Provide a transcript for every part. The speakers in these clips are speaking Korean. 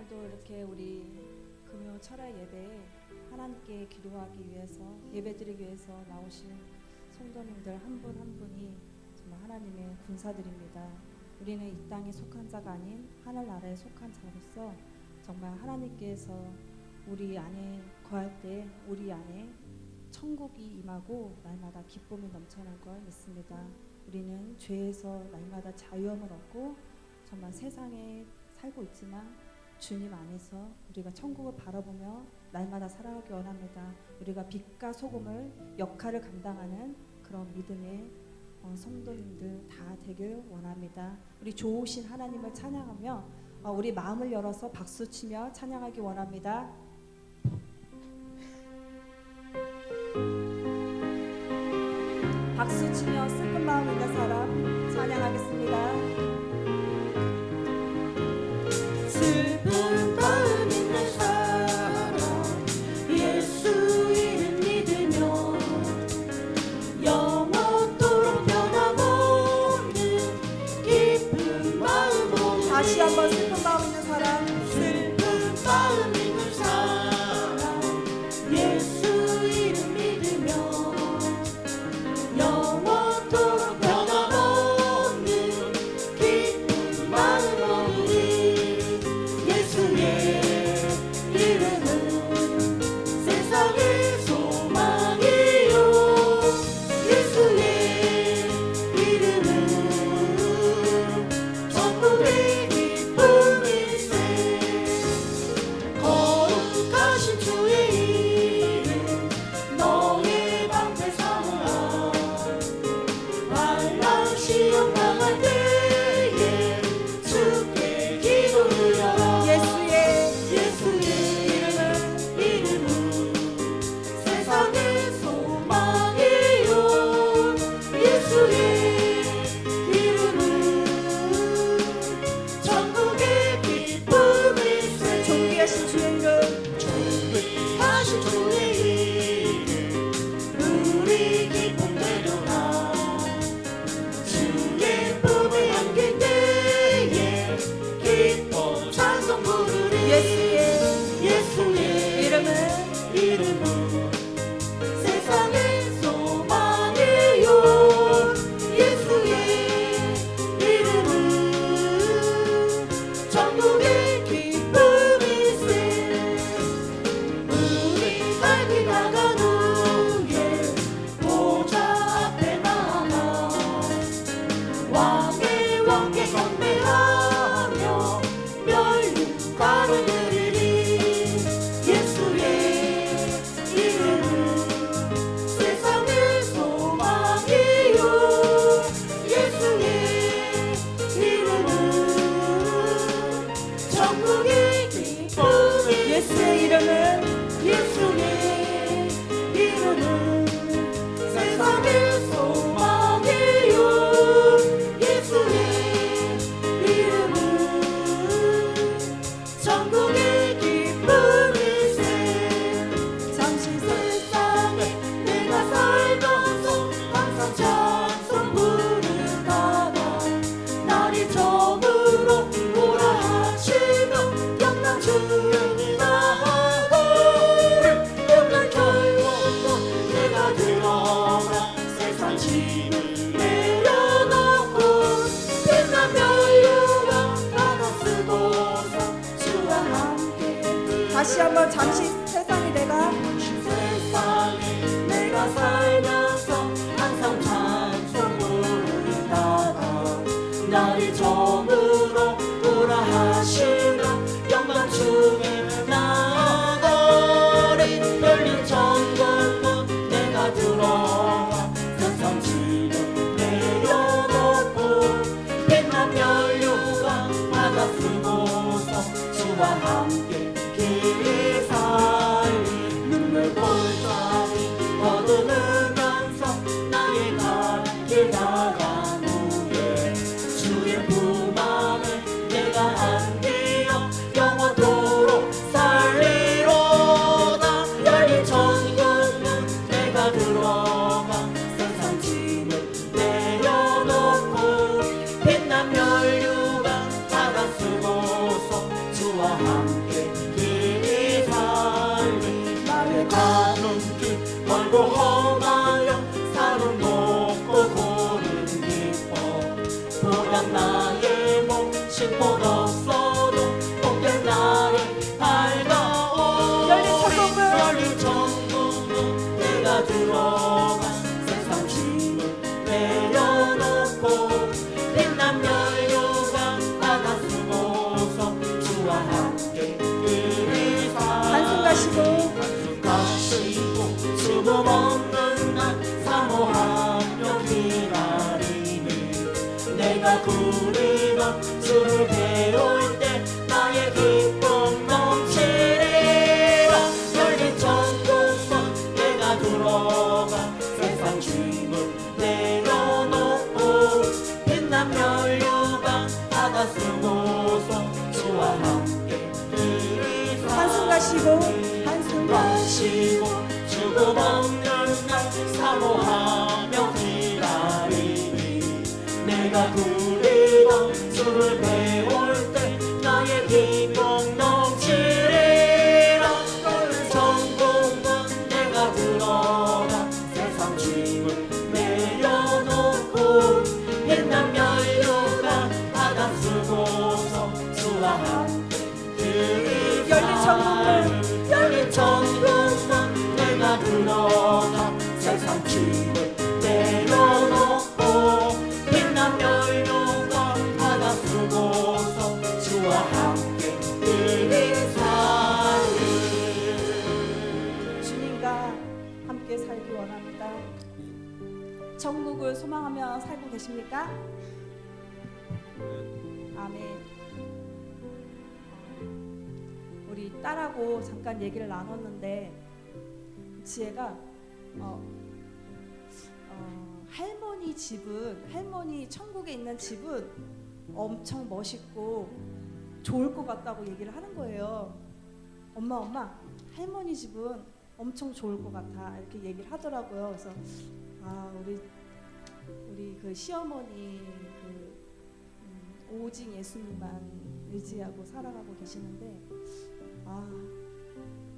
오늘도 이렇게 우리 금요 철야 예배에 하나님께 기도하기 위해서 예배드리기 위해서 나오신 성도님들 한 분 한 분이 정말 하나님의 군사들입니다. 우리는 이 땅에 속한 자가 아닌 하늘나라에 속한 자로서 정말 하나님께서 우리 안에 거할 때 우리 안에 천국이 임하고 날마다 기쁨이 넘쳐난 걸 믿습니다. 우리는 죄에서 날마다 자유함을 얻고 정말 세상에 살고 있지만 주님 안에서 우리가 천국을 바라보며 날마다 살아가기 원합니다. 우리가 빛과 소금을 역할을 감당하는 그런 믿음의 성도님들 다 되길 원합니다. 우리 좋으신 하나님을 찬양하며 우리 마음을 열어서 박수치며 찬양하기 원합니다. 박수치며 슬픈 마음 있는 사람 찬양하겠습니다. 슬픈 마음 있는 사람 예수 이름 믿으며 영원토록 변함없는 깊은 마음으로 다시 한번 슬픈 마음 있는 사람 슬픈 마음 있는 사람 예수 이름 믿으며 영원토록 변함없는 깊은 마음으로 예수의 이름은 세상의 소망이요 예수의 이름은 천국의 기쁨일세 거룩하신 주의 이름 너의 방패 삼아 환난 시험 당할 때에 주께 기도를 열어 예수의 이름은 세상의 소망이요 예수의 이름은 천국의 기쁨일세 존귀하신 주의 이름 존귀하신 주의 이름 우리 기쁨 되려나 주의 품에 안길 때에 기뻐 찬송 부르리 예수의 이름은 세상의 소망이요 예수의 이름은 천국의 기쁨일세 우리 삶이 나간 후에 보좌 앞에 나가 왕의 왕께 경배하며 멸류관을 드리리 예수의 이름은 세상의 소망이요 예수의 이름은 천국의 기쁨이 예수의 이름은 예수의 이름은 세상의 소망이요 예수의 이름은 천국의 기쁨일세 잠시 세상에 내가 살면서 항상 찬송 부르다가 날이 저물어 오라 하시며 영광 주님이 나가리 영광 결국도 내가 들어가 세상 짐을 내려놓고 빛난 멸류관 받아 쓰고서 주와 함께 다시 한번 잠시 세상에 내가 살면서 항상 찬송 부르다가 날이 저물어 오라 하시며 영광 중에 나가리 열린 천국문 내가 들어가 세상 짐을 내려놓고 빛난 멸류관 받아 쓰고서 주와 함께 길 살리 눈물 골짜기 거두면서 나의 갈 길 나간 후에 주의 품 안에 내가 안기어 영원토록 살리로다 열린 천국문 내가 들어가 세상 짐을 내려놓고 빛난 멸류관 받아 쓰고서 주와 함께 마시고 한숨 마시고 주고 먹는 날 사모하며 기다리니 내가 굴리던 주를 배울 때 나의 기쁨 넘치리라. 너는 천국문 내가 들어가 세상 짐을 내려놓고 빛난 면류관 받아 쓰고서 주와 함께 열린 천국문 내가 들어가 세상 짐을 내려놓고 빛난 면류관 받아 쓰고서 주와 함께 살리. 주님과 함께 살기 원합니다. 천국을 소망하며 살고 계십니까? 아멘. 우리 딸하고 잠깐 얘기를 나눴는데 지혜가 할머니 천국에 있는 집은 엄청 멋있고 좋을 것 같다고 얘기를 하는 거예요. 엄마 할머니 집은 엄청 좋을 것 같아 이렇게 얘기를 하더라고요. 그래서 우리 그 시어머니 오직 예수님만 의지하고 살아가고 계시는데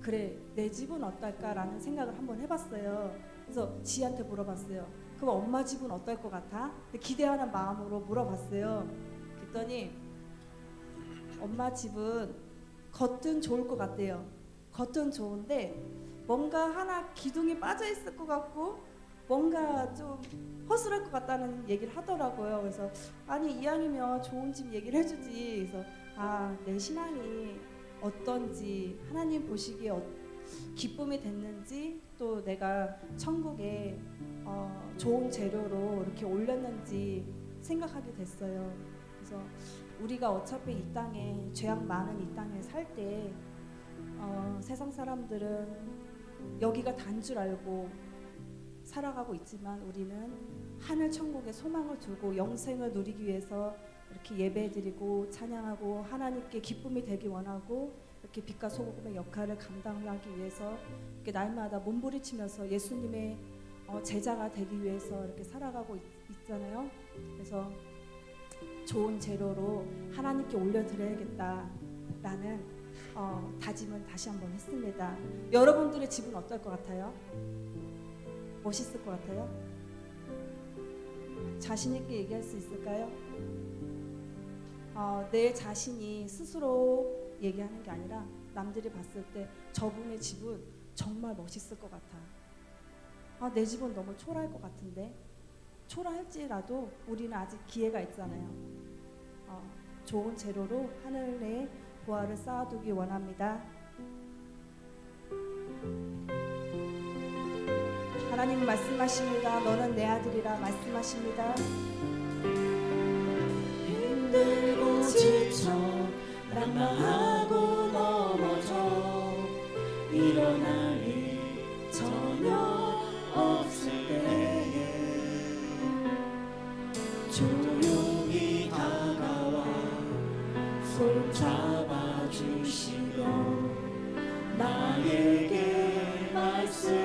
그래 내 집은 어떨까라는 생각을 한번 해봤어요. 그래서 지한테 물어봤어요. 그럼 엄마 집은 어떨 것 같아? 기대하는 마음으로 물어봤어요. 그랬더니 엄마 집은 겉은 좋을 것 같대요. 겉은 좋은데 뭔가 하나 기둥이 빠져 있을 것 같고 뭔가 좀 허술할 것 같다는 얘기를 하더라고요. 그래서 아니 이왕이면 좋은 집 얘기를 해주지. 그래서 내 신앙이 어떤지 하나님 보시기에 기쁨이 됐는지 또 내가 천국에 좋은 재료로 이렇게 올렸는지 생각하게 됐어요. 그래서 우리가 어차피 이 땅에 죄악 많은 이 땅에 살 때 세상 사람들은 여기가 단 줄 알고 살아가고 있지만 우리는 하늘 천국에 소망을 두고 영생을 누리기 위해서 이렇게 예배드리고 찬양하고 하나님께 기쁨이 되기 원하고 이렇게 빛과 소금의 역할을 감당하기 위해서 이렇게 날마다 몸부림치면서 예수님의 제자가 되기 위해서 이렇게 살아가고 있잖아요. 그래서 좋은 재료로 하나님께 올려드려야겠다라는 다짐을 다시 한번 했습니다. 여러분들의 집은 어떨 것 같아요? 멋있을 것 같아요? 자신 있게 얘기할 수 있을까요? 내 자신이 스스로 얘기하는 게 아니라 남들이 봤을 때 저분의 집은 정말 멋있을 것 같아. 내 집은 너무 초라할 것 같은데. 초라할지라도 우리는 아직 기회가 있잖아요. 좋은 재료로 하늘의 보화를 쌓아두기 원합니다. 하나님 말씀하십니다. 너는 내 아들이라 말씀하십니다. 힘들고 지쳐 난망하고 넘어져 일어날 일 전혀 없을 때에 조용히 다가와 손 잡아주시며 나에게 말씀하시네.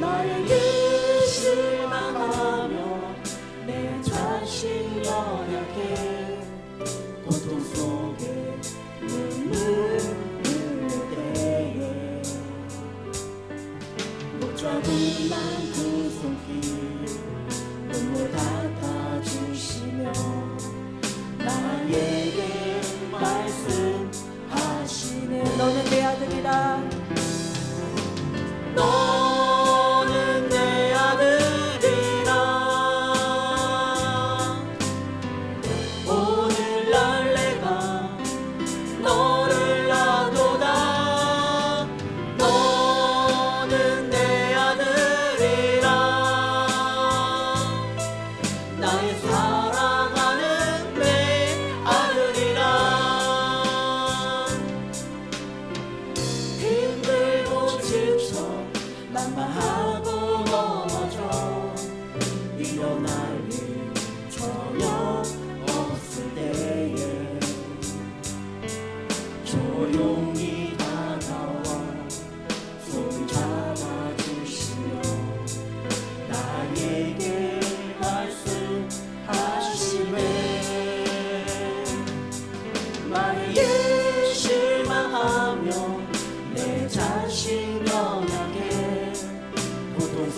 나에게 실망하며 내 자신 연약해 고통 속에 눈물 흘릴 때에 목자국만 그 손길 눈물 닦아주시며 나에게 말씀하시네. 너는 내 아들이라. 너는 내 아들이라. 오늘날 내가 너를 놔도다. 너는 내 아들이라. 나의 사랑하는 내 아들이라. 힘들고 지쳐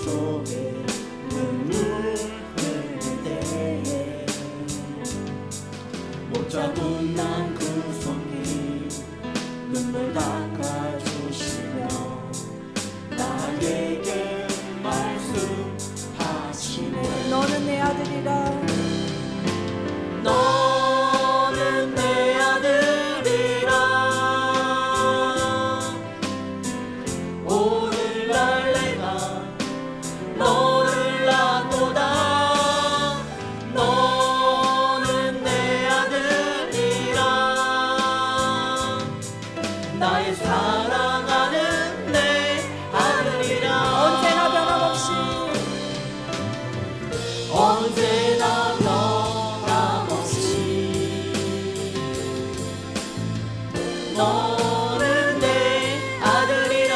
속에 눈물 흘릴 때에 못 잡은 난 그 손길 눈물 닦아주시며 나에게 말씀하시네. 너는 내 아들이라. 너는 내 아들이라. 오늘날 내가 너를 낳도다. 너는 내 아들이라. 나의 사랑하는 내 아들이라. 언제나 변함없이 언제나 변함없이 너는 내 아들이라.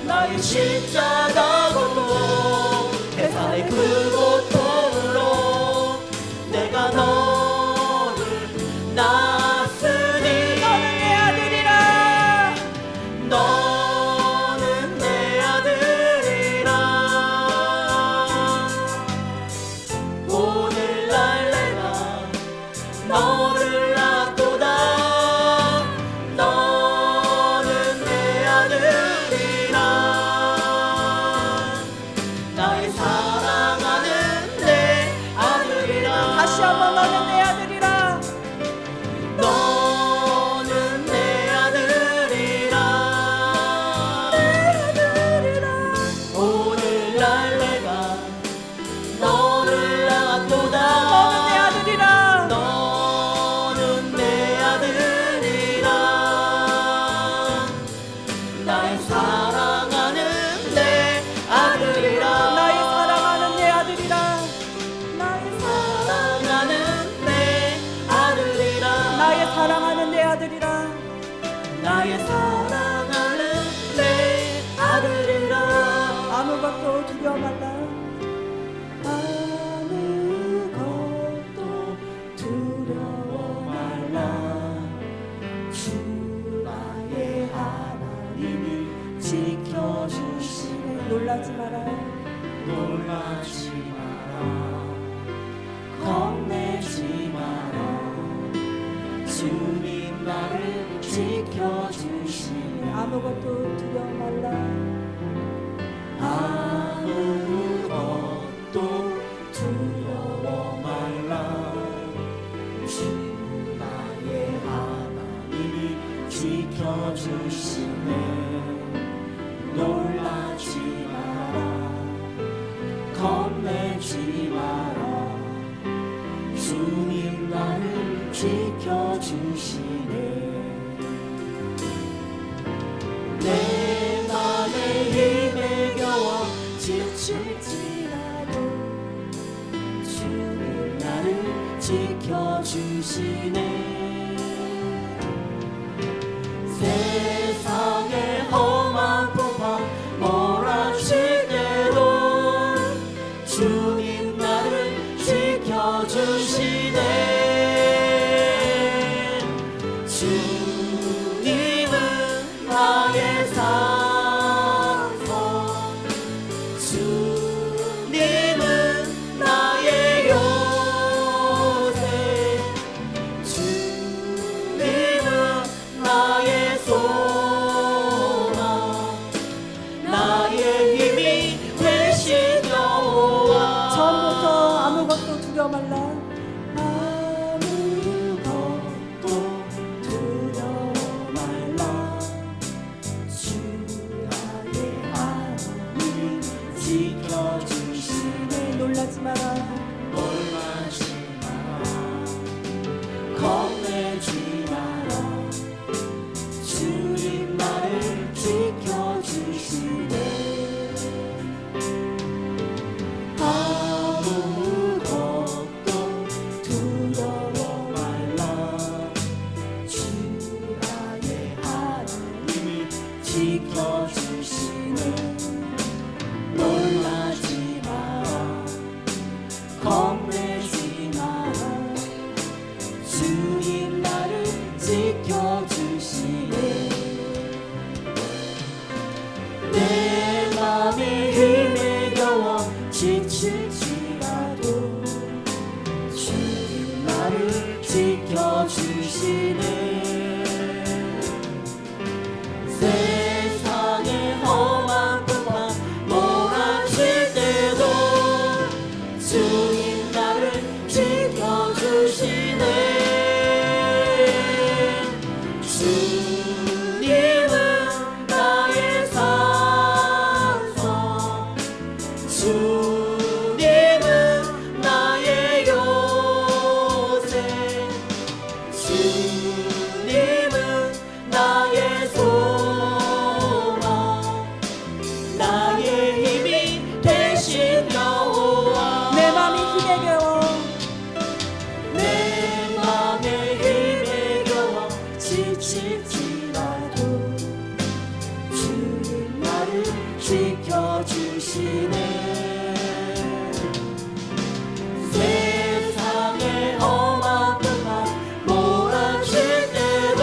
나의 십자가 고통 대산의 그 고통으로 내가 너를 낳았으니 너는 내 아들이라. 너는 내 아들이라. 오늘날 내가 너를 낳도다. 너는 내 아들이라. 나의 사랑하는 내 아들이라. 다시 한번 너는 내 아들이라. 너는 내 아들이라. 오늘날 내가 너를 낳도다. 너는 내 아들이라. 너는 내 아들이라. 나의 사랑하는 내 아들이라. 나의 사랑하는 내 아들이라. 나의 사랑하는 내 아들이라. 나의 사랑하는 내 아들이라. 나의 사랑하는 내 아들이라. 아무것도 두려워 말라. 아무것도 두려워 말라. 주 나의 하나님이 지켜주시네. 놀라지 마라. 놀라지 마라. 겁내지 마라. 주님 나를 지켜주시네. 아무것도 두려워 말라. 아무것도 두려워 말라. 주 나의 하나님이 지켜주시네. 놀라지 마라. 겁내지 마라. 주님 나를 지켜주시네. 내 맘에 힘에 겨워 지칠지라도 주님 나를 지켜주시네. 세상의 험한 풍파 몰아칠 때도 주님 나를 지켜주시네. 주님은 나의 산성, 주님은 나의 요새, 주님은 나의 소망, 나의 힘이 되신 여호와. 처음부터 아무것도 두려워 말라. 아무것도 두려워 말라. 주 나의 하나님이 지켜주시네. 놀라지 마라. 놀라지 마라. 겁내지 마라. 주님 나를 지켜주시네. 아무것도 지켜주시네. 세상의 험한 풍파 몰아칠 때도 주님 나를 지켜주시네. 주님은 나의 산성, 주님은 나의 요새, 주님은 나의 소망, 나의 힘이 되신 여호와. 내 맘이 힘에 겨워 내 맘의 힘에 겨워 지칠지라도 주님 나를 지켜주시네. 세상의 험한 풍파 몰아칠 때도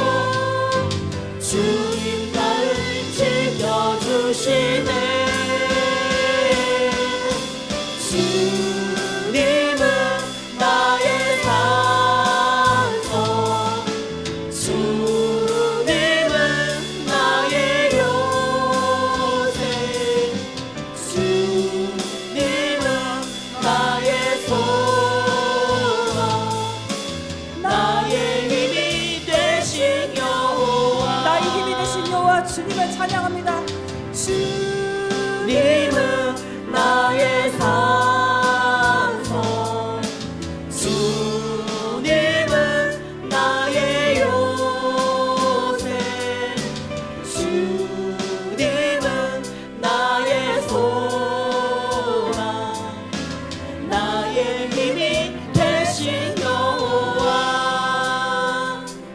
주님 나를 지켜주시네. 주님은 나의 산성, 주님은 나의 요새, 주님은 나의 소망, 나의 힘이 되신 여호와. 나의 힘이 되신 여호와 주님을 찬양합니다. 주님은 나의 산성, 주님은 나의 요새, 주님은 나의 소망, 나의 힘이 되신 여호와.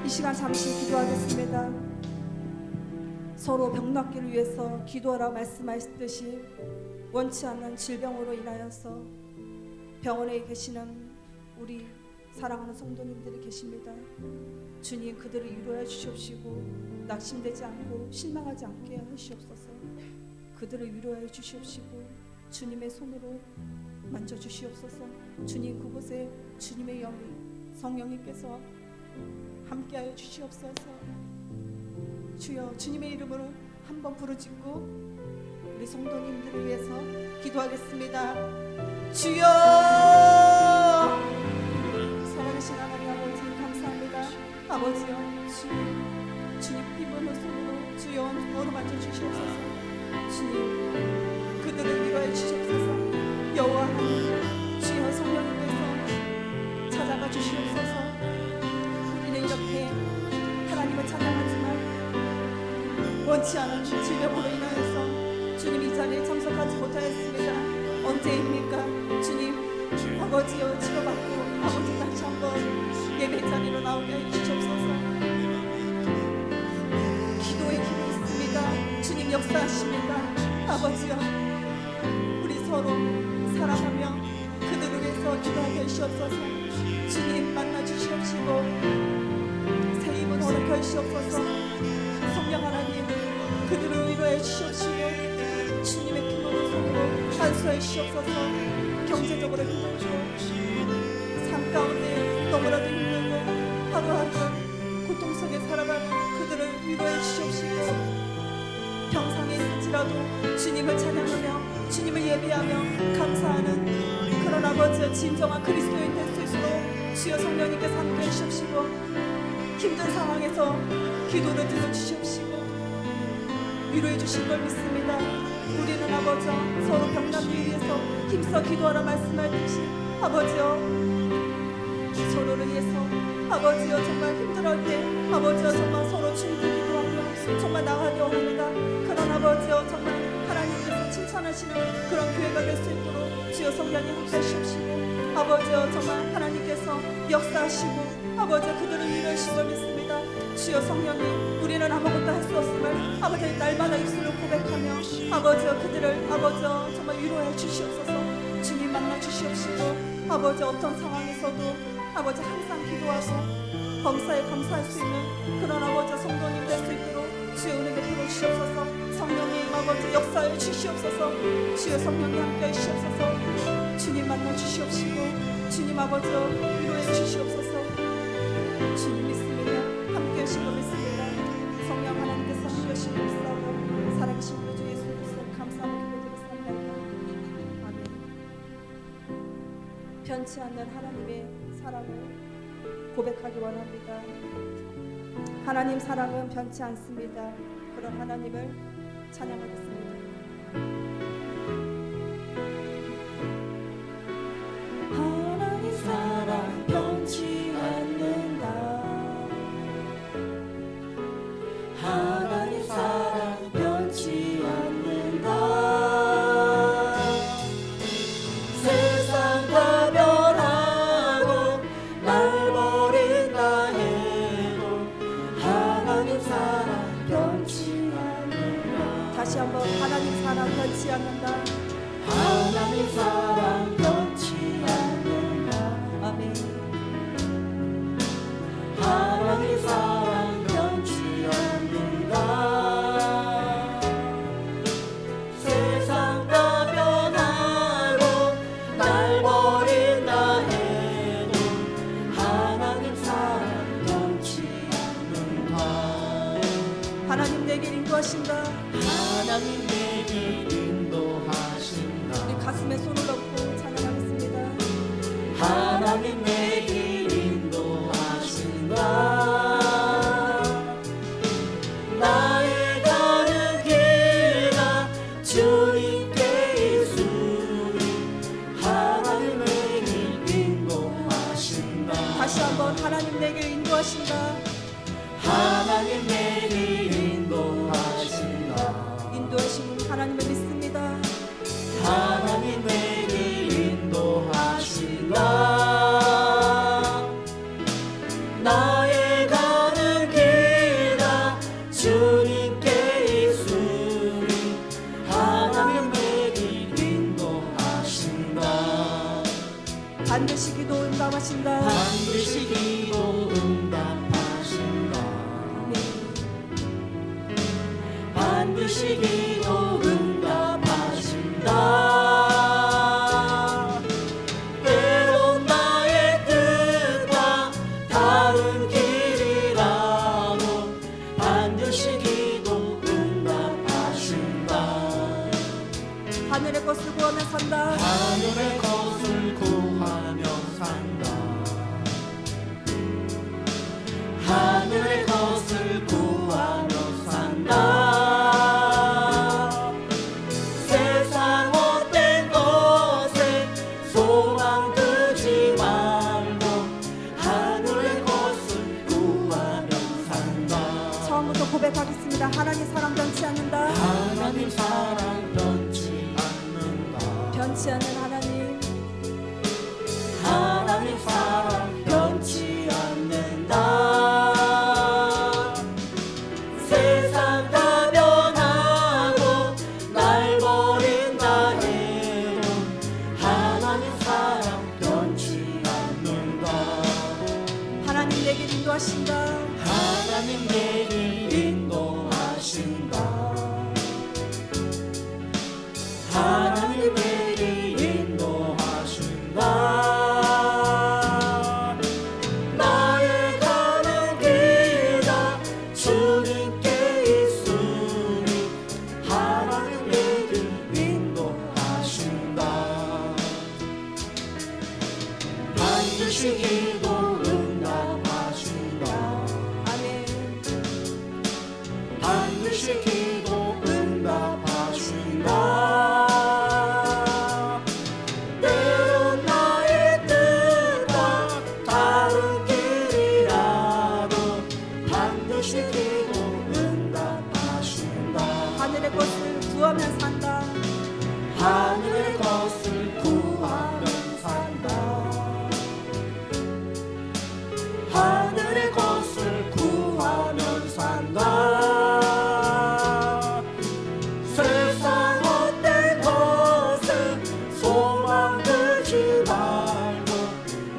이 시간 잠시 기도하겠습니다. 서로 병낫기를 위해서 기도하라 말씀하셨듯이 원치 않는 질병으로 인하여서 병원에 계시는 우리 사랑하는 성도님들이 계십니다. 주님 그들을 위로해 주시옵시고 낙심되지 않고 실망하지 않게 하시옵소서. 그들을 위로해 주시옵시고 주님의 손으로 만져주시옵소서. 주님 그곳에 주님의 영이 성령님께서 함께하여 주시옵소서. 주여 주님의 이름으로 한번 부르짖고 우리 성도님들을 위해서 기도하겠습니다. 주여 살아계신 하나님 아버지 감사합니다. 아버지여 주님 피부는 손으로 주여 어루 만져주시옵소서. 주님 그들을 위로해 주시옵소서. 여호와 하나님 주여 성령님께서 찾아가 주시옵소서. 우리는 이렇게 하나님을 찬양하지만 원치 않은 질병으로 인하여서 주님 이 자리에 참석하지 못하였습니다. 언제입니까? 주님 아버지여 치료받고 아버지 다시 한번 예배 자리로 나오게 해주시옵소서. 기도의 힘이 있습니다. 주님 역사하십니다. 아버지여 우리 서로 사랑하며 그들을 위해서 기도하게 해주시옵소서. 주님 만나 주시옵시고 새 힘을 허락해 주시옵소서. 성령 하나님 그들을 위로해 주시옵시고 주님의 피부는 손으로 안수해 주시옵소서. 경제적으로 힘들고 삶 가운데 너무나도 힘들고 하루하루 고통 속에 살아가는 그들을 위로해 주시옵시고 병상에 있을지라도 주님을 찬양하며 주님을 예배하며 감사하는 그런 아버지의 진정한 그리스도인 될 수 있도록 주여 성령님께서 함께해 주시옵시고 힘든 상황에서 기도를 들어주시옵시고 위로해 주신 걸 믿습니다. 우리는 아버지여 서로 병낫기 위해서 힘써 기도하라 말씀하듯이 아버지여 서로를 위해서 아버지여 정말 힘들어할 때 아버지여 정말 서로 충분히 기도하며 정말 나가게 원합니다. 그런 아버지여 정말 하나님께서 칭찬하시는 그런 교회가 될 수 있도록 주여 성령님 함께 하시옵시고 아버지여 정말 하나님께서 역사하시고 아버지여 그들을 위로해 주신 걸 믿습니다. 주여 성령님 우리는 아무것도 할 수 없음을 아버지의 날마다 입술로 고백하며 아버지여 그들을 아버지여 정말 위로해 주시옵소서. 주님 만나 주시옵시고 아버지 어떤 상황에서도 아버지 항상 기도하고 범사에 감사할 수 있는 그런 아버지 성도님 될 수 있도록 주여 은혜 베풀어 주시옵소서. 성령님 아버지 역사해 주시옵소서. 주여 성령님 함께해 주시옵소서. 주님 만나 주시옵시고 주님 아버지여 위로해 주시옵소서. 변치 않는 하나님의 사랑을 고백하기 원합니다. 하나님 사랑은 변치 않습니다. 그런 하나님을 찬양하겠습니다. 하나님 사랑 변치 않는다. 하나님 사랑 변치 않는다. 세상 다 변하고 날 버린다 해도 하나님 사랑 변치 않는다. 다시 한번 하나님 사랑 변치 않는다. 하나님 사랑 변치 않는다. 아멘. 하나님 사랑 변치 않는다. 세상 다 변하고 날 버린다 해도 하나님 사랑 변치 않는다. 하나님 내게 인도하신다. 하나님 내게 인도하신다. 우리 가슴에 손을 얹고 찬양하겠습니다. 하나님 내게 인도하신다. 나의 가는 길가 주님께 있으니 하나님 내게 인도하신다. 다시 한번 하나님 내게 인도하신다. 하나님 내게 인도하신다. 인도하신 하나님을 믿습니다. 하나님 내게 인도하신다. 나의 가는 길가 주님께 있으니 하나님 내게 인도하신다. 반드시 기도 응답하신다. 반드시 기도 응답하신다. 네. 반드시 기도 응답하신다. 때론 나의 뜻과 다른 길이라도 반드시 기도 응답하신다. 하늘의 것을 구하며 산다. 하늘의 것을 구하며 산다. 하늘의 것을 구하며 산다. 세상 헛된 것에 소망 두지 말고 하늘의 것을 구하며 산다. 처음부터 고백하겠습니다. 하나님 사랑 변치 않는다. 하나님 사랑 변치 않는다. 변치 않는 하나님. 하나님 사랑 변치 않는다. 세상 다 변하고 날 버린다 해도 하나님 사랑 변치 않는다. 하나님 내게 인도하신다. 하나님 내게 인도하신다. 하나님 내게 인도하신다. 나의 가는 길가 주님께 있으니 하나님 내게 인도하신다. 반드시 기도 응답하신다. 아멘. 반드시 기도 응답하신다. 때론 나의 뜻과 다른 길이라도 반드시 기도 응답하신다. 하늘의 것을 구하며 산다. 하늘의 것을 구하며 산다. 하늘의 것을 구하며 산다. 세상 헛된 것을 소망 두지 말고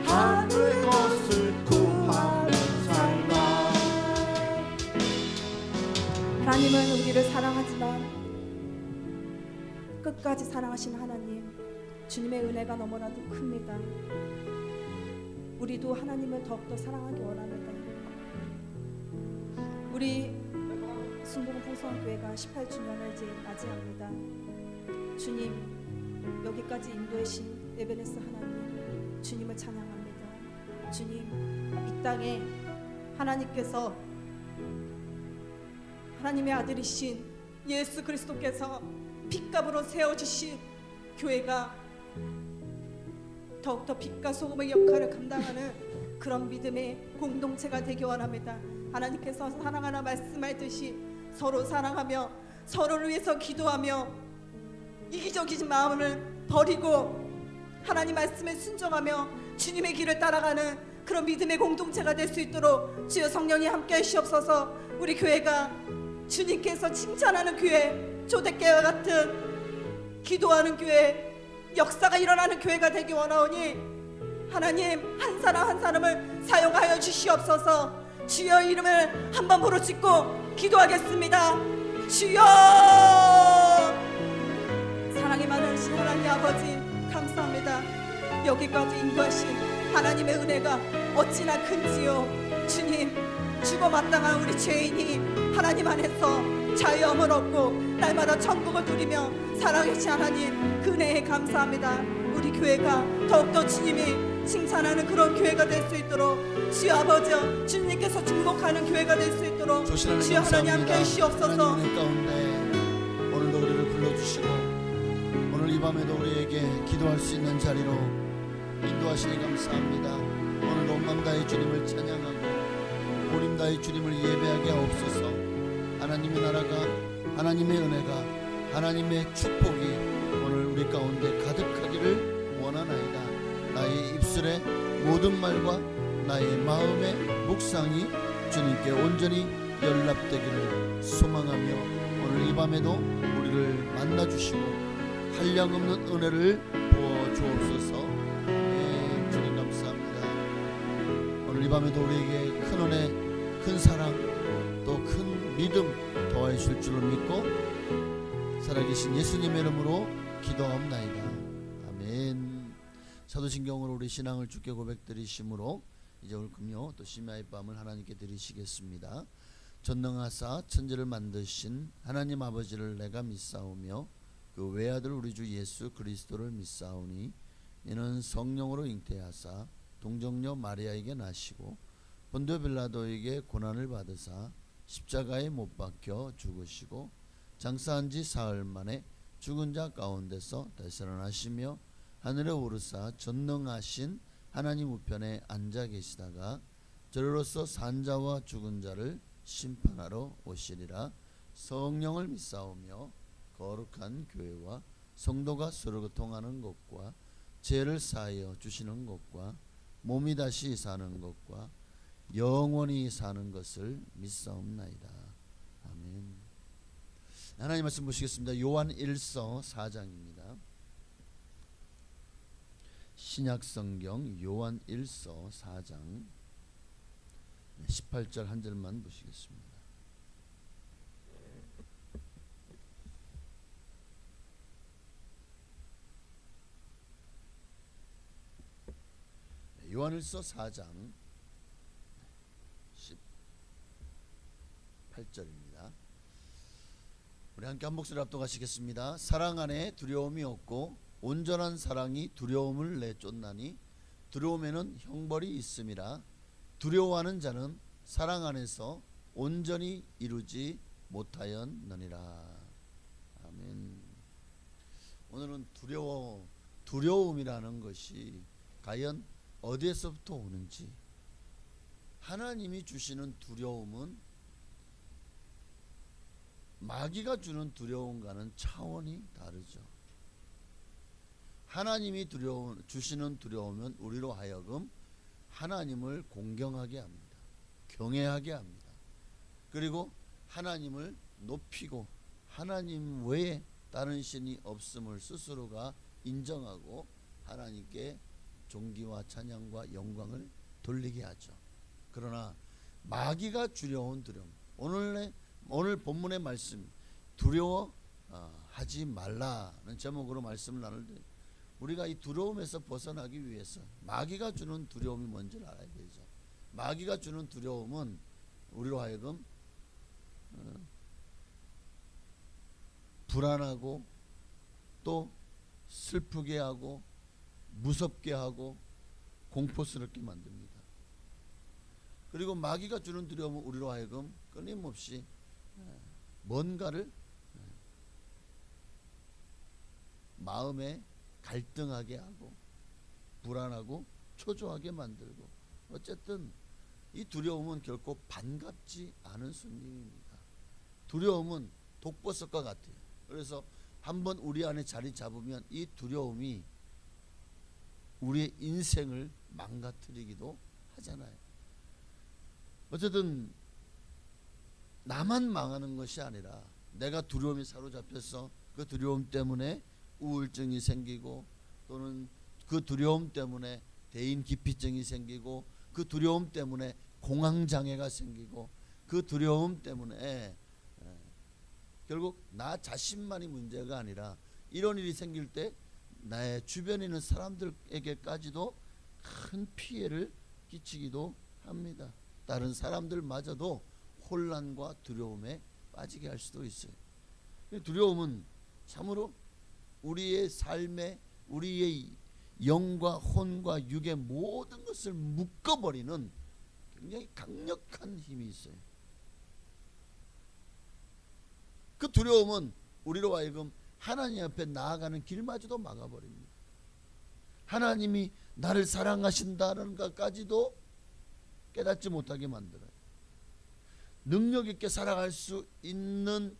하늘의 것을 구하며 산다. 하나님은 우리를 사랑하지만 끝까지 사랑하신 하나님, 주님의 은혜가 너무나도 큽니다. 우리도 하나님을 더욱더 사랑하기 원합니다. 우리 순복음 풍성교회가 18주년을 이제 맞이합니다. 주님, 여기까지 인도하신 에베네스 하나님, 주님을 찬양합니다. 주님, 이 땅에 하나님께서 하나님의 아들이신 예수 그리스도께서 핏값으로 세워주신 교회가 더욱더 빛과 소금의 역할을 감당하는 그런 믿음의 공동체가 되기 원합니다. 하나님께서 사랑하라 말씀하듯이 서로 사랑하며 서로를 위해서 기도하며 이기적인 마음을 버리고 하나님 말씀에 순종하며 주님의 길을 따라가는 그런 믿음의 공동체가 될 수 있도록 주여 성령이 함께 하시옵소서. 우리 교회가 주님께서 칭찬하는 교회, 초대교회와 같은 기도하는 교회, 역사가 일어나는 교회가 되기 원하오니 하나님 한 사람 한 사람을 사용하여 주시옵소서. 주여 이름을 한번 부르짖고 기도하겠습니다. 주여, 사랑이 많으신 하나님 아버지 감사합니다. 여기까지 인도하신 하나님의 은혜가 어찌나 큰지요. 주님, 죽어 마땅한 우리 죄인이 하나님 안에서 자유함을 얻고 날마다 천국을 누리며 살아계신 하나님 그 은혜에 감사합니다. 우리 교회가 더욱더 주님이 칭찬하는 그런 교회가 될 수 있도록 주여 아버지 주님께서 축복하는 교회가 될 수 있도록 주여 하나님 함께 해주시옵소서. 하나님 가운데 오늘도 우리를 불러주시고 오늘 이 밤에도 우리에게 기도할 수 있는 자리로 인도하시니 감사합니다. 오늘도 온 마음 다해 주님을 찬양하고 온 힘 다해 주님을 예배하게 하옵소서. 하나님의 나라가, 하나님의 은혜가, 하나님의 축복이 오늘 우리 가운데 가득하기를 원하나이다. 나의 입술의 모든 말과 나의 마음의 묵상이 주님께 온전히 연락되기를 소망하며 오늘 이 밤에도 우리를 만나주시고 한량없는 은혜를 부어주옵소서. 네, 주님 감사합니다. 오늘 이 밤에도 우리에게 큰 은혜, 큰 사랑, 또 큰 믿음 더하여 주실 줄로 믿고 살아계신 예수님의 이름으로 기도하옵나이다. 아멘. 사도신경으로 우리 신앙을 주께 고백드리심으로 이제 오늘 금요 또 심야의 밤을 하나님께 드리시겠습니다. 전능하사 천지를 만드신 하나님 아버지를 내가 믿사오며 그 외아들 우리 주 예수 그리스도를 믿사오니 이는 성령으로 잉태하사 동정녀 마리아에게 나시고 본디오 빌라도에게 고난을 받으사 십자가에 못 박혀 죽으시고 장사한 지 사흘 만에 죽은 자 가운데서 다시 살아나시며 하늘에 오르사 전능하신 하나님 우편에 앉아 계시다가 저리로서 산 자와 죽은 자를 심판하러 오시리라. 성령을 믿사오며 거룩한 교회와 성도가 서로 교통하는 것과 죄를 사하여 주시는 것과 몸이 다시 사는 것과 영원히 사는 것을 믿사옵나이다. 아멘. 하나님 말씀 보시겠습니다. 요한 1서 4장입니다. 신약성경 요한 1서 4장 18절 한 절만 보시겠습니다. 요한 1서 4장 18절입니다. 우리 함께 한 목소리 합독하시겠습니다. 사랑 안에 두려움이 없고 온전한 사랑이 두려움을 내쫓나니 두려움에는 형벌이 있음이라. 두려워하는 자는 사랑 안에서 온전히 이루지 못하였느니라. 아멘. 오늘은 두려움이라는 것이 과연 어디에서부터 오는지, 하나님이 주시는 두려움은 마귀가 주는 두려움과는 차원이 다르죠. 하나님이 주시는 두려움은 우리로 하여금 하나님을 공경하게 합니다. 경외하게 합니다. 그리고 하나님을 높이고 하나님 외에 다른 신이 없음을 스스로가 인정하고 하나님께 존귀와 찬양과 영광을 돌리게 하죠. 그러나 마귀가 주려온 두려움, 오늘 본문의 말씀 두려워하지 말라는 제목으로 말씀을 나눌 때 우리가 이 두려움에서 벗어나기 위해서 마귀가 주는 두려움이 뭔지를 알아야 되죠. 마귀가 주는 두려움은 우리로 하여금 불안하고 또 슬프게 하고 무섭게 하고 공포스럽게 만듭니다. 그리고 마귀가 주는 두려움은 우리로 하여금 끊임없이 뭔가를 마음에 갈등하게 하고 불안하고 초조하게 만들고, 어쨌든 이 두려움은 결코 반갑지 않은 손님입니다. 두려움은 독버섯과 같아요. 그래서 한번 우리 안에 자리 잡으면 이 두려움이 우리의 인생을 망가뜨리기도 하잖아요. 어쨌든 나만 망하는 것이 아니라 내가 두려움에 사로잡혀서 그 두려움 때문에 우울증이 생기고, 또는 그 두려움 때문에 대인 기피증이 생기고, 그 두려움 때문에 공황장애가 생기고, 그 두려움 때문에 결국 나 자신만이 문제가 아니라 이런 일이 생길 때 나의 주변에 있는 사람들에게까지도 큰 피해를 끼치기도 합니다. 다른 사람들마저도 혼란과 두려움에 빠지게 할 수도 있어요. 두려움은 참으로 우리의 삶에, 우리의 영과 혼과 육의 모든 것을 묶어버리는 굉장히 강력한 힘이 있어요. 그 두려움은 우리로 하여금 하나님 앞에 나아가는 길마저도 막아버립니다. 하나님이 나를 사랑하신다는 것까지도 깨닫지 못하게 만들어요. 능력 있게 살아갈 수 있는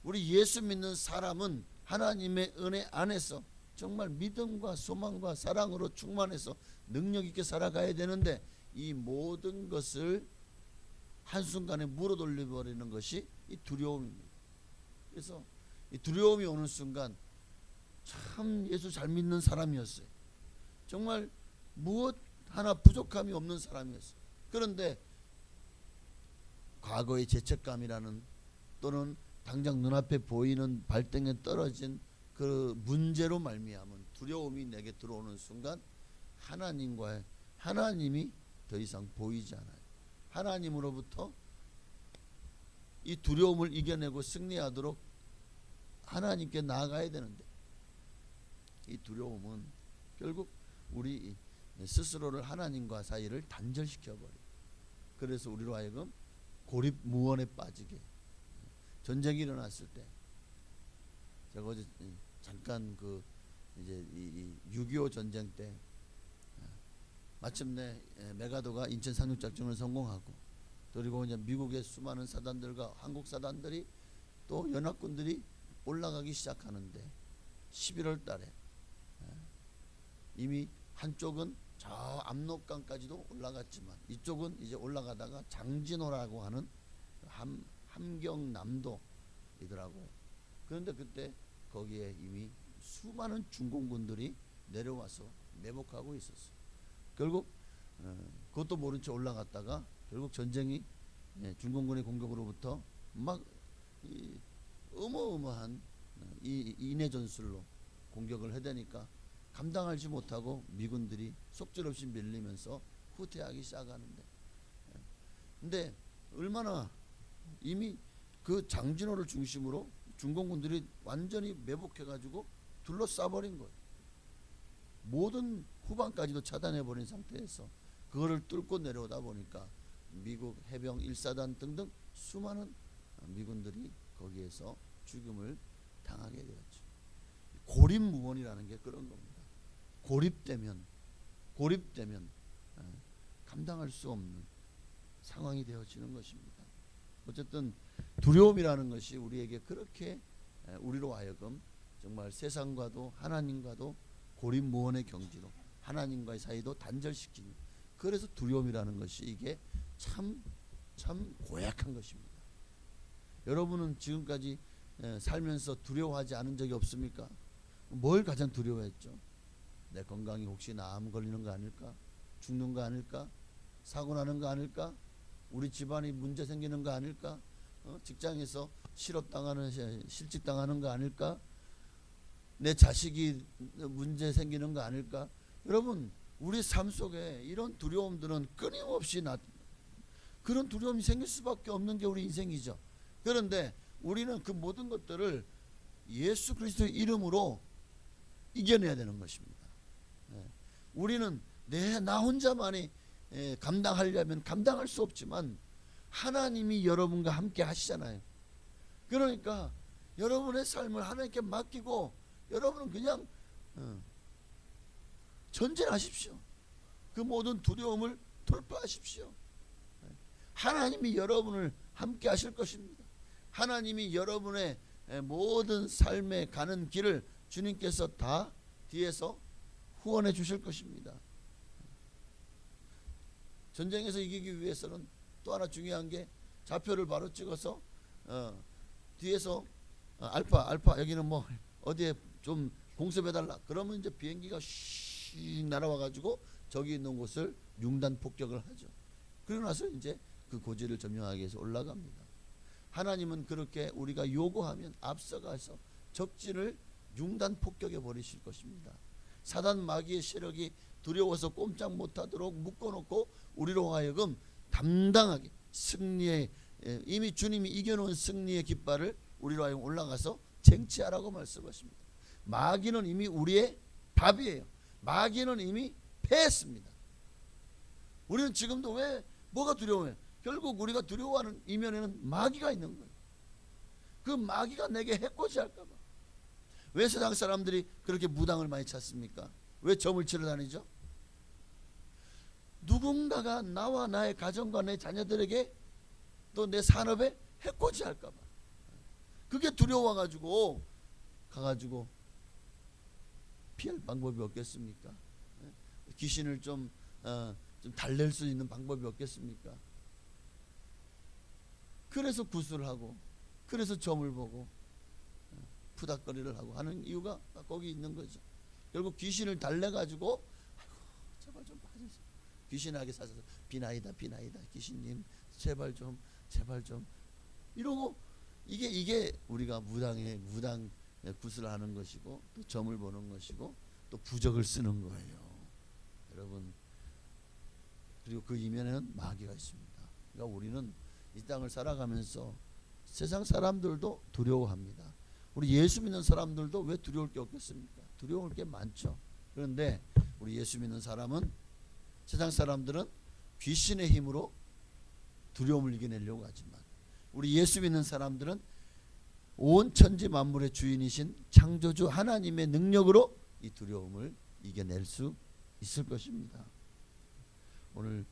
우리 예수 믿는 사람은 하나님의 은혜 안에서 정말 믿음과 소망과 사랑으로 충만해서 능력 있게 살아가야 되는데, 이 모든 것을 한순간에 물어돌려버리는 것이 이 두려움입니다. 그래서 이 두려움이 오는 순간 참 예수 잘 믿는 사람이었어요. 정말 무엇 하나 부족함이 없는 사람이었어요. 그런데 과거의 죄책감이라는, 또는 당장 눈앞에 보이는 발등에 떨어진 그 문제로 말미암은 두려움이 내게 들어오는 순간 하나님이 더 이상 보이지 않아요. 하나님으로부터 이 두려움을 이겨내고 승리하도록 하나님께 나아가야 되는데, 이 두려움은 결국 우리 스스로를 하나님과 사이를 단절시켜버려요. 그래서 우리로 하여금 고립무원에 빠지게. 전쟁이 일어났을 때, 제가 어제 잠깐 이제 6.25 전쟁 때 마침내 메가도가 인천 상륙작전을 성공하고, 그리고 이제 미국의 수많은 사단들과 한국 사단들이 또 연합군들이 올라가기 시작하는데, 11월 달에 이미 한쪽은 저 압록강까지도 올라갔지만 이쪽은 이제 올라가다가 장진호라고 하는 함경남도이더라고요. 그런데 그때 거기에 이미 수많은 중공군들이 내려와서 매복하고 있었어요. 결국 그것도 모른 채 올라갔다가 결국 전쟁이 중공군의 공격으로부터 막 어마어마한 이 인해 전술로 공격을 해대니까 감당하지 못하고 미군들이 속절없이 밀리면서 후퇴하기 시작하는데, 근데 얼마나 이미 그 장진호를 중심으로 중공군들이 완전히 매복해가지고 둘러싸버린 거예요. 모든 후방까지도 차단해버린 상태에서 그거를 뚫고 내려오다 보니까 미국 해병 1사단 등등 수많은 미군들이 거기에서 죽음을 당하게 되었죠. 고립무원이라는 게 그런 겁니다. 고립되면 감당할 수 없는 상황이 되어지는 것입니다. 어쨌든 두려움이라는 것이 우리에게 그렇게 우리로 하여금 정말 세상과도 하나님과도 고립무원의 경지로, 하나님과의 사이도 단절시키는, 그래서 두려움이라는 것이 이게 참 고약한 것입니다. 여러분은 지금까지 살면서 두려워하지 않은 적이 없습니까? 뭘 가장 두려워했죠? 내 건강이 혹시 나 암 걸리는 거 아닐까? 죽는 거 아닐까? 사고 나는 거 아닐까? 우리 집안이 문제 생기는 거 아닐까? 직장에서 실직당하는 거 아닐까? 내 자식이 문제 생기는 거 아닐까? 여러분, 우리 삶 속에 이런 두려움들은 끊임없이 그런 두려움이 생길 수밖에 없는 게 우리 인생이죠. 그런데 우리는 그 모든 것들을 예수 그리스도의 이름으로 이겨내야 되는 것입니다. 우리는 나 혼자만이 감당하려면 감당할 수 없지만 하나님이 여러분과 함께 하시잖아요. 그러니까 여러분의 삶을 하나님께 맡기고 여러분은 그냥 전진하십시오. 그 모든 두려움을 돌파하십시오. 하나님이 여러분을 함께 하실 것입니다. 하나님이 여러분의 모든 삶에 가는 길을 주님께서 다 뒤에서 후원해 주실 것입니다. 전쟁에서 이기기 위해서는 또 하나 중요한 게 좌표를 바로 찍어서 뒤에서 알파 여기는 뭐 어디에 좀 공습해달라 그러면 이제 비행기가 슉 날아와 가지고 저기 있는 곳을 융단 폭격을 하죠. 그러고 나서 이제 그 고지를 점령하기 위해서 올라갑니다. 하나님은 그렇게 우리가 요구하면 앞서가서 적진을 융단 폭격해 버리실 것입니다. 사단 마귀의 세력이 두려워서 꼼짝 못하도록 묶어놓고 우리로 하여금 담당하게 승리의 이미 주님이 이겨놓은 승리의 깃발을 우리로 하여금 올라가서 쟁취하라고 말씀하십니다. 마귀는 이미 우리의 답이에요. 마귀는 이미 패했습니다. 우리는 지금도 왜 뭐가 두려워해요? 결국 우리가 두려워하는 이면에는 마귀가 있는 거예요. 그 마귀가 내게 해코지할까 봐. 왜 세상 사람들이 그렇게 무당을 많이 찾습니까? 왜 점을 치러 다니죠? 누군가가 나와 나의 가정과 내 자녀들에게 또 내 산업에 해코지할까 봐. 그게 두려워가지고 가가지고 피할 방법이 없겠습니까? 귀신을 좀 달랠 수 있는 방법이 없겠습니까? 그래서 구슬을 하고 그래서 점을 보고 푸닥거리를 하고 하는 이유가 거기 있는 거죠. 결국 귀신을 달래가지고 아이고 제발 좀 봐주세요. 귀신에게 사서 비나이다 귀신님 제발 좀 이러고 이게 우리가 무당 구슬을 하는 것이고 또 점을 보는 것이고 또 부적을 쓰는 거예요. 여러분 그리고 그 이면에는 마귀가 있습니다. 그러니까 우리는 이 땅을 살아가면서 세상 사람들도 두려워합니다. 우리 예수 믿는 사람들도 왜 두려울 게 없겠습니까? 두려울 게 많죠. 그런데 우리 예수 믿는 사람은 세상 사람들은 귀신의 힘으로 두려움을 이겨내려고 하지만 우리 예수 믿는 사람들은 온 천지 만물의 주인이신 창조주 하나님의 능력으로 이 두려움을 이겨낼 수 있을 것입니다. 오늘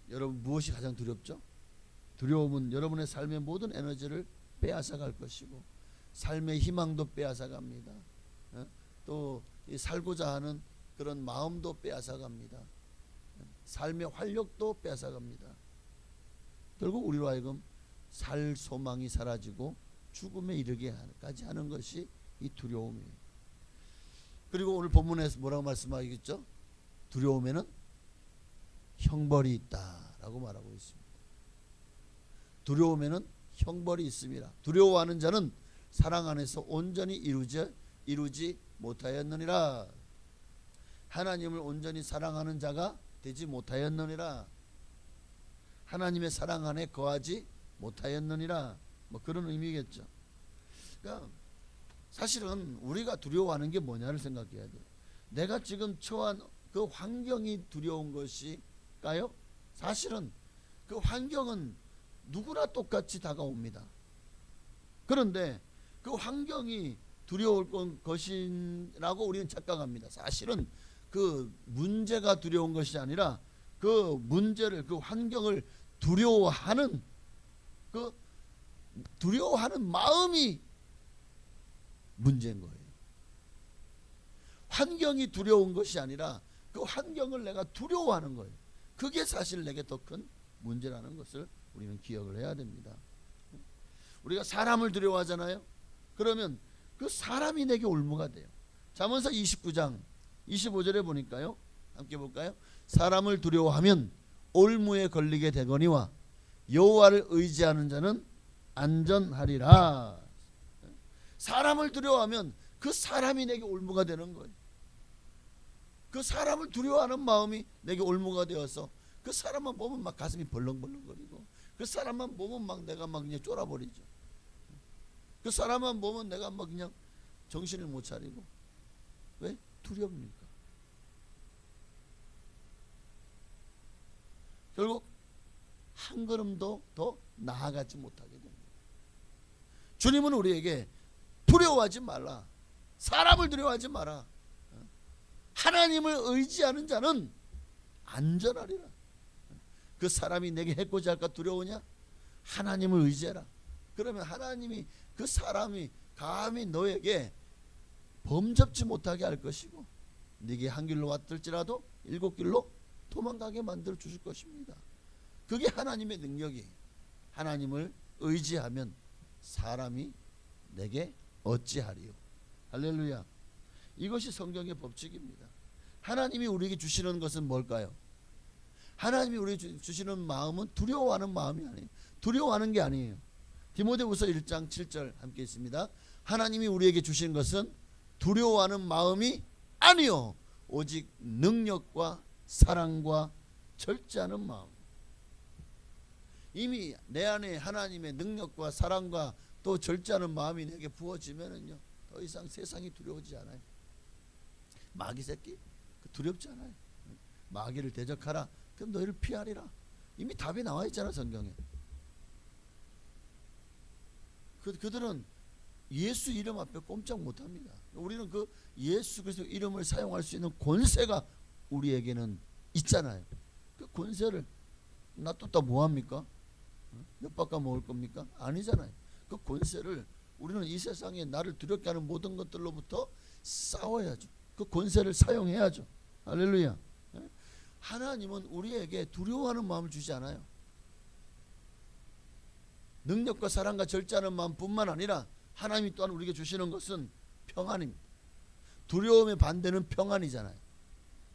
여러분 무엇이 가장 두렵죠? 두려움은 여러분의 삶의 모든 에너지를 빼앗아갈 것이고 삶의 희망도 빼앗아갑니다. 또 살고자 하는 그런 마음도 빼앗아갑니다. 삶의 활력도 빼앗아갑니다. 결국 우리로 하여금 살 소망이 사라지고 죽음에 이르게까지 하는 것이 이 두려움이에요. 그리고 오늘 본문에서 뭐라고 말씀하겠죠? 두려움에는 형벌이 있다라고 말하고 있습니다. 두려움에는 형벌이 있습니다. 두려워하는 자는 사랑 안에서 온전히 이루지 못하였느니라. 하나님을 온전히 사랑하는 자가 되지 못하였느니라. 하나님의 사랑 안에 거하지 못하였느니라. 뭐 그런 의미겠죠. 그러니까 사실은 우리가 두려워하는 게 뭐냐를 생각해야 돼요. 내가 지금 처한 그 환경이 두려운 것일까요? 사실은 그 환경은 누구나 똑같이 다가옵니다. 그런데 그 환경이 두려울 것이라고 우리는 착각합니다. 사실은 그 문제가 두려운 것이 아니라 그 문제를 그 환경을 두려워하는 마음이 문제인 거예요. 환경이 두려운 것이 아니라 그 환경을 내가 두려워하는 거예요. 그게 사실 내게 더 큰 문제라는 것을 우리는 기억을 해야 됩니다. 우리가 사람을 두려워하잖아요. 그러면 그 사람이 내게 올무가 돼요. 잠언서 29장 25절에 보니까요. 함께 볼까요? 사람을 두려워하면 올무에 걸리게 되거니와 여호와를 의지하는 자는 안전하리라. 사람을 두려워하면 그 사람이 내게 올무가 되는 거예요. 그 사람을 두려워하는 마음이 내게 올무가 되어서 그 사람만 보면 막 가슴이 벌렁벌렁거리고 그 사람만 보면 막 내가 막 그냥 쫄아버리죠. 그 사람만 보면 내가 막 그냥 정신을 못 차리고. 왜? 두렵니까? 결국 한 걸음도 더 나아가지 못하게 됩니다. 주님은 우리에게 두려워하지 말라. 사람을 두려워하지 마라. 하나님을 의지하는 자는 안전하리라. 그 사람이 내게 해코지 할까 두려우냐? 하나님을 의지해라. 그러면 하나님이 그 사람이 감히 너에게 범접지 못하게 할 것이고 네게 한 길로 왔을지라도 7길로 도망가게 만들어 주실 것입니다. 그게 하나님의 능력이. 하나님을 의지하면 사람이 내게 어찌하리요. 할렐루야. 이것이 성경의 법칙입니다. 하나님이 우리에게 주시는 것은 뭘까요? 하나님이 우리에게 주시는 마음은 두려워하는 마음이 아니에요. 두려워하는 게 아니에요. 디모데후서 1장 7절 함께 있습니다. 하나님이 우리에게 주신 것은 두려워하는 마음이 아니요 오직 능력과 사랑과 절제하는 마음. 이미 내 안에 하나님의 능력과 사랑과 또 절제하는 마음이 내게 부어지면은요 더 이상 세상이 두려워지지 않아요. 마귀 새끼 두렵지 않아요. 마귀를 대적하라. 그럼 너희를 피하리라. 이미 답이 나와 있잖아 성경에. 그들은 예수 이름 앞에 꼼짝 못합니다. 우리는 그 예수 그리스도 이름을 사용할 수 있는 권세가 우리에게는 있잖아요. 그 권세를 놔뒀다 뭐합니까? 몇 바퀴 먹을 겁니까? 아니잖아요. 그 권세를 우리는 이 세상에 나를 두렵게 하는 모든 것들로부터 싸워야죠. 그 권세를 사용해야죠. 할렐루야. 하나님은 우리에게 두려워하는 마음을 주지 않아요. 능력과 사랑과 절제하는 마음뿐만 아니라 하나님이 또한 우리에게 주시는 것은 평안입니다. 두려움의 반대는 평안이잖아요.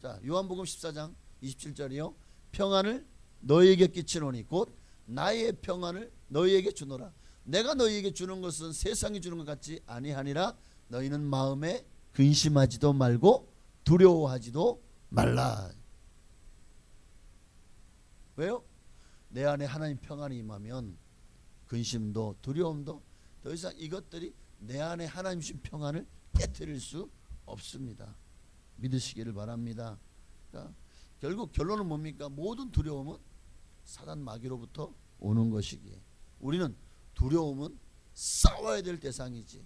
자, 요한복음 14장 27절이요. 평안을 너희에게 끼치노니 곧 나의 평안을 너희에게 주노라. 내가 너희에게 주는 것은 세상이 주는 것 같지 아니하니라. 너희는 마음에 근심하지도 말고 두려워하지도 말라. 왜요? 내 안에 하나님 평안이 임하면 근심도 두려움도 더 이상 이것들이 내 안에 하나님 주신 평안을 깨뜨릴 수 없습니다. 믿으시기를 바랍니다. 그러니까 결국 결론은 뭡니까? 모든 두려움은 사단 마귀로부터 오는 것이기에 우리는 두려움은 싸워야 될 대상이지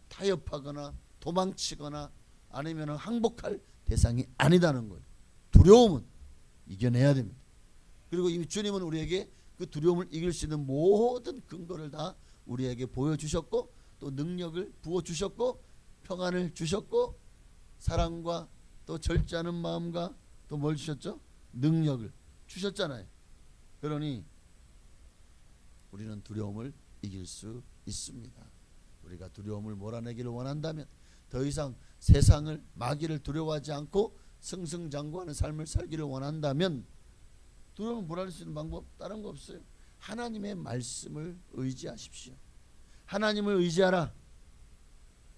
타협하거나 도망치거나 아니면 항복할 대상이 아니다는 거예요. 두려움은 이겨내야 됩니다. 그리고 이미 주님은 우리에게 그 두려움을 이길 수 있는 모든 근거를 다 우리에게 보여주셨고 또 능력을 부어주셨고 평안을 주셨고 사랑과 또 절제하는 마음과 또 뭘 주셨죠? 능력을 주셨잖아요. 그러니 우리는 두려움을 이길 수 있습니다. 우리가 두려움을 몰아내기를 원한다면 더 이상 세상을 마귀를 두려워하지 않고 승승장구하는 삶을 살기를 원한다면 두려움을 몰아낼 수 있는 방법 다른 거 없어요. 하나님의 말씀을 의지하십시오. 하나님을 의지하라.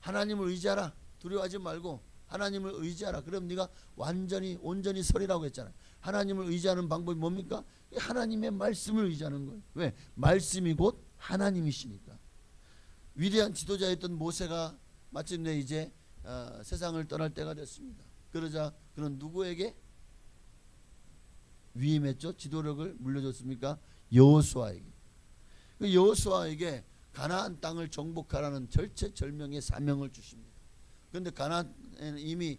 하나님을 의지하라. 두려워하지 말고 하나님을 의지하라. 그럼 네가 완전히 온전히 서리라고 했잖아요. 하나님을 의지하는 방법이 뭡니까? 하나님의 말씀을 의지하는 거예요. 왜? 말씀이 곧 하나님이시니까. 위대한 지도자였던 모세가 마침내 이제 세상을 떠날 때가 됐습니다. 그러자 그는 누구에게 위임했죠? 지도력을 물려줬습니까? 여호수아에게. 그 여호수아에게 가나안 땅을 정복하라는 절체절명의 사명을 주십니다. 그런데 가나안에는 이미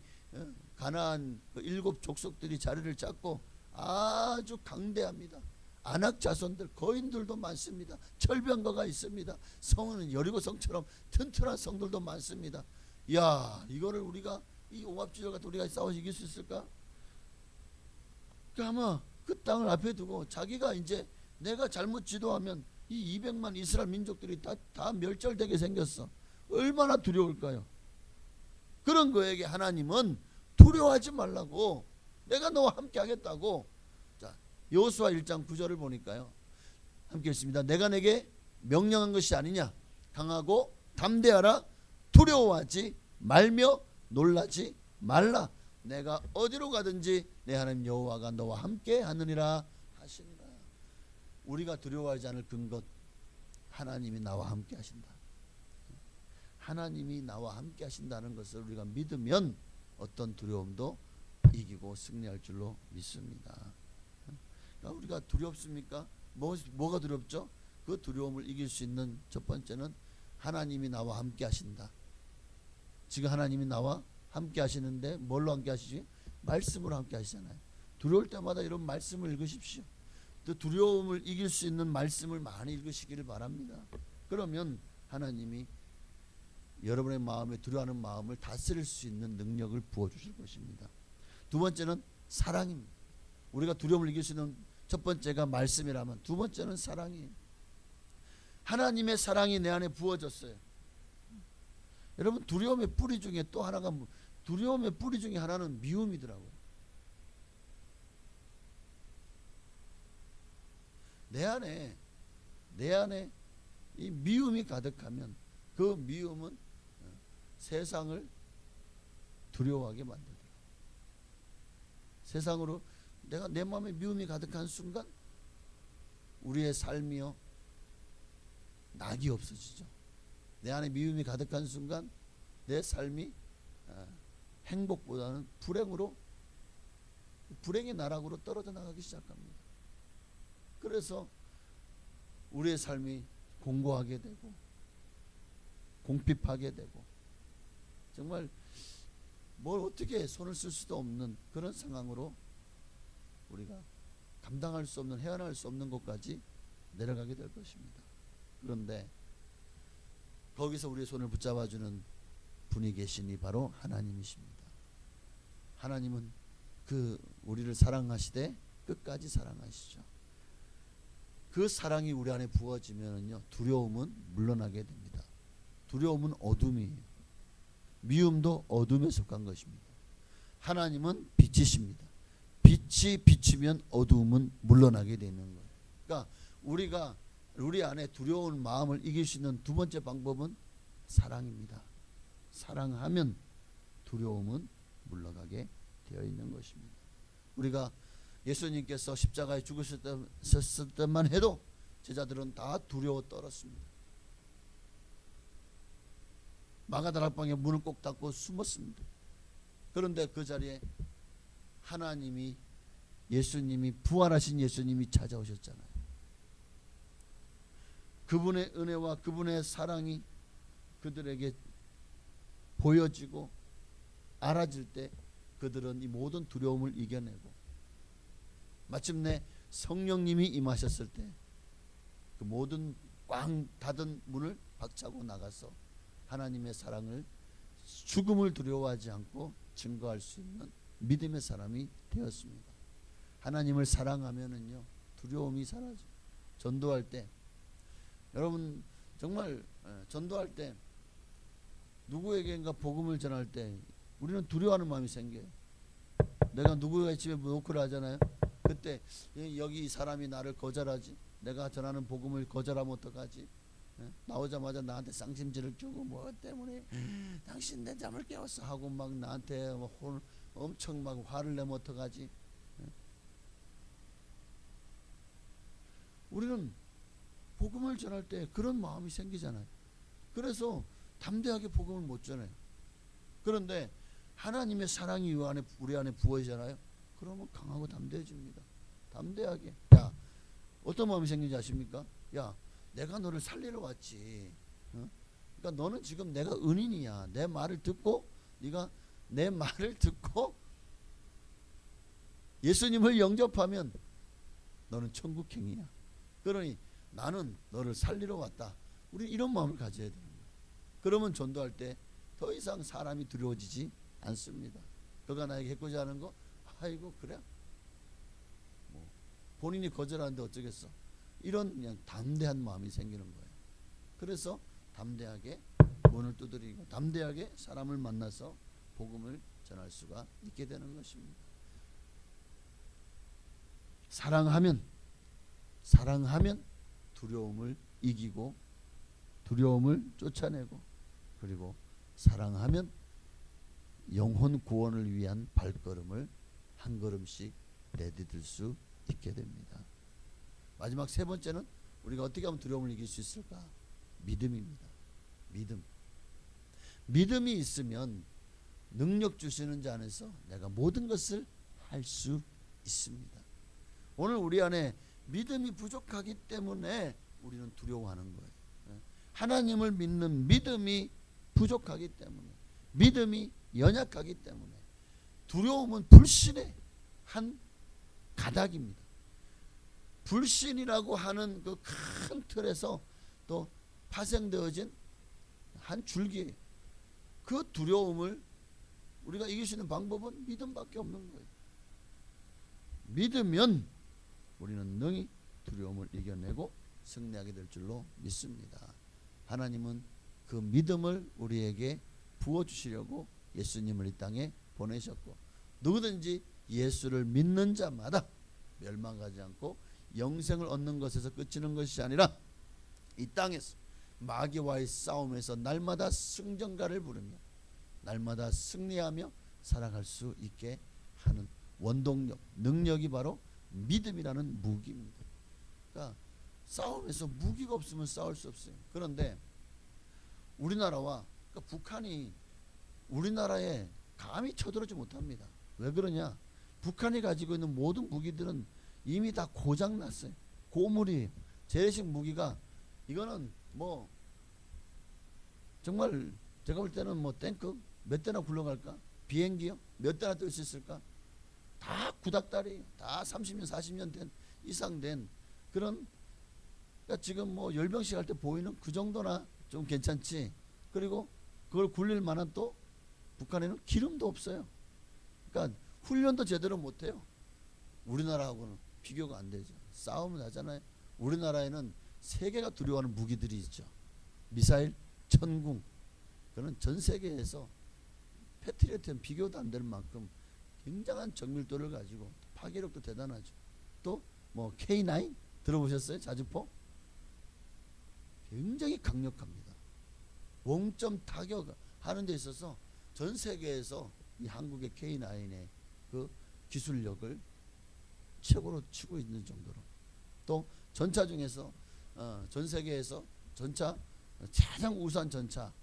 가나안 7 족속들이 자리를 잡고 아주 강대합니다. 아낙 자손들 거인들도 많습니다. 철병거가 있습니다. 성은 여리고 성처럼 튼튼한 성들도 많습니다. 야, 이거를 우리가 이 옹합지졸 같은 우리가 싸워 이길 수 있을까? 아마 그 땅을 앞에 두고 자기가 이제 내가 잘못 지도하면 이 200만 이스라엘 민족들이 다 멸절되게 생겼어. 얼마나 두려울까요? 그런 거에게 하나님은 두려워하지 말라고, 내가 너와 함께 하겠다고. 자, 여호수아 1장 9절을 보니까요. 함께 읽습니다. 내가 내게 명령한 것이 아니냐? 강하고 담대하라. 두려워하지 말며 놀라지 말라. 내가 어디로 가든지 내 하나님 여호와가 너와 함께 하느니라 하시니라. 우리가 두려워하지 않을 근거, 하나님이 나와 함께 하신다. 하나님이 나와 함께 하신다는 것을 우리가 믿으면 어떤 두려움도 이기고 승리할 줄로 믿습니다. 우리가 두렵습니까? 뭐가 두렵죠? 그 두려움을 이길 수 있는 첫 번째는 하나님이 나와 함께 하신다. 지금 하나님이 나와 함께 하시는데 뭘로 함께 하시지? 말씀으로 함께 하시잖아요. 두려울 때마다 이런 말씀을 읽으십시오. 또 두려움을 이길 수 있는 말씀을 많이 읽으시기를 바랍니다. 그러면 하나님이 여러분의 마음에 두려워하는 마음을 다스릴 수 있는 능력을 부어주실 것입니다. 두 번째는 사랑입니다. 우리가 두려움을 이길 수 있는 첫 번째가 말씀이라면 두 번째는 사랑이에요. 하나님의 사랑이 내 안에 부어졌어요. 여러분 두려움의 뿌리 중에 또 하나가 두려움의 뿌리 중에 하나는 미움이더라고요. 내 안에 이 미움이 가득하면 그 미움은 세상을 두려워하게 만들더라고요. 세상으로 내가 내 마음에 미움이 가득한 순간 우리의 삶이요 낙이 없어지죠. 내 안에 미움이 가득한 순간 내 삶이 행복보다는 불행의 나락으로 떨어져 나가기 시작합니다. 그래서 우리의 삶이 공고하게 되고 공핍하게 되고 정말 뭘 어떻게 손을 쓸 수도 없는 그런 상황으로 우리가 감당할 수 없는 헤어날 수 없는 곳까지 내려가게 될 것입니다. 그런데 거기서 우리의 손을 붙잡아주는 분이 계시니 바로 하나님이십니다. 하나님은 우리를 사랑하시되 끝까지 사랑하시죠. 그 사랑이 우리 안에 부어지면요 두려움은 물러나게 됩니다. 두려움은 어둠이에요. 미움도 어둠에 속한 것입니다. 하나님은 빛이십니다. 빛이 비추면 어두움은 물러나게 되는 거예요. 그러니까 우리가 우리 안에 두려운 마음을 이길 수 있는 두 번째 방법은 사랑입니다. 사랑하면 두려움은 물러가게 되어 있는 것입니다. 우리가 예수님께서 십자가에 죽으셨을 때만 해도 제자들은 다 두려워 떨었습니다. 마가다락방에 문을 꼭 닫고 숨었습니다. 그런데 그 자리에 예수님이 부활하신 예수님이 찾아오셨잖아요. 그분의 은혜와 그분의 사랑이 그들에게 보여지고 알아질 때 그들은 이 모든 두려움을 이겨내고 마침내 성령님이 임하셨을 때 그 모든 꽝 닫은 문을 박차고 나가서 하나님의 사랑을 죽음을 두려워하지 않고 증거할 수 있는 믿음의 사람이 되었습니다. 하나님을 사랑하면은요 두려움이 사라져. 전도할 때 여러분 정말 전도할 때 누구에게인가 복음을 전할 때 우리는 두려워하는 마음이 생겨요. 내가 누구의 집에 노크를 하잖아요. 그때 여기 이 사람이 나를 거절하지, 내가 전하는 복음을 거절하면 어떡하지? 나오자마자 나한테 쌍심지를 켜고 뭐 때문에 당신 내 잠을 깨웠어 하고 막 나한테 엄청 막 화를 내면 어떡하지? 우리는 복음을 전할 때 그런 마음이 생기잖아요. 그래서 담대하게 복음을 못 전해요. 그런데 하나님의 사랑이 우리 안에 부어지잖아요. 그러면 강하고 담대해집니다. 담대하게. 야, 어떤 마음이 생기는지 아십니까? 야, 내가 너를 살리러 왔지. 그러니까 너는 지금 내가 은인이야. 내 말을 듣고 네가 내 말을 듣고 예수님을 영접하면 너는 천국행이야. 그러니 나는 너를 살리러 왔다. 우리 이런 마음을 가져야 되는 거예요. 그러면 전도할 때 더 이상 사람이 두려워지지 않습니다. 그가 나에게 해코지 하는 거 아이고 그래 뭐 본인이 거절하는데 어쩌겠어. 이런 그냥 담대한 마음이 생기는 거예요. 그래서 담대하게 문을 두드리고 담대하게 사람을 만나서 복음을 전할 수가 있게 되는 것입니다. 사랑하면 두려움을 이기고 두려움을 쫓아내고 그리고 사랑하면 영혼 구원을 위한 발걸음을 한 걸음씩 내디딜 수 있게 됩니다. 마지막 세 번째는 우리가 어떻게 하면 두려움을 이길 수 있을까? 믿음입니다. 믿음이 있으면 능력 주시는 자 안에서 내가 모든 것을 할 수 있습니다. 오늘 우리 안에 믿음이 부족하기 때문에 우리는 두려워하는 거예요. 하나님을 믿는 믿음이 부족하기 때문에, 믿음이 연약하기 때문에 두려움은 불신의 한 가닥입니다. 불신이라고 하는 그 큰 틀에서 또 파생되어진 한 줄기예요. 그 두려움을 우리가 이길 수 있는 방법은 믿음밖에 없는 거예요. 믿으면 우리는 능히 두려움을 이겨내고 승리하게 될 줄로 믿습니다. 하나님은 그 믿음을 우리에게 부어주시려고 예수님을 이 땅에 보내셨고, 누구든지 예수를 믿는 자마다 멸망하지 않고 영생을 얻는 것에서 그치는 것이 아니라 이 땅에서 마귀와의 싸움에서 날마다 승전가를 부르며 날마다 승리하며 살아갈 수 있게 하는 원동력, 능력이 바로 믿음이라는 무기입니다. 그러니까 싸움에서 무기가 없으면 싸울 수 없어요. 그런데 우리나라와 그러니까 북한이 우리나라에 감히 쳐들어오지 못합니다. 왜 그러냐? 북한이 가지고 있는 모든 무기들은 이미 다 고장났어요. 고물이에요. 재래식 무기가 이거는 뭐 정말 제가 볼 때는 뭐 탱크 몇 대나 굴러갈까? 비행기요? 몇 대나 뜰 수 있을까? 다 구닥다리예요. 다 30년 40년 된 이상 된 그런, 그러니까 지금 뭐 열병식 할 때 보이는 그 정도나 좀 괜찮지. 그리고 그걸 굴릴 만한 또 북한에는 기름도 없어요. 그러니까 훈련도 제대로 못해요. 우리나라하고는 비교가 안 되죠. 싸움은 하잖아요. 우리나라에는 세계가 두려워하는 무기들이 있죠. 미사일, 천궁. 그는 전 세계에서 패트리어트는 비교도 안 될 만큼 굉장한 정밀도를 가지고 파괴력도 대단하죠. 또 뭐 K9 들어보셨어요? 자주포? 굉장히 강력합니다. 원점 타격하는 데 있어서 전 세계에서 이 한국의 K9의 그 기술력을 최고로 치고 있는 정도로, 또 전차 중에서 전 세계에서 전차 가장 우수한 전차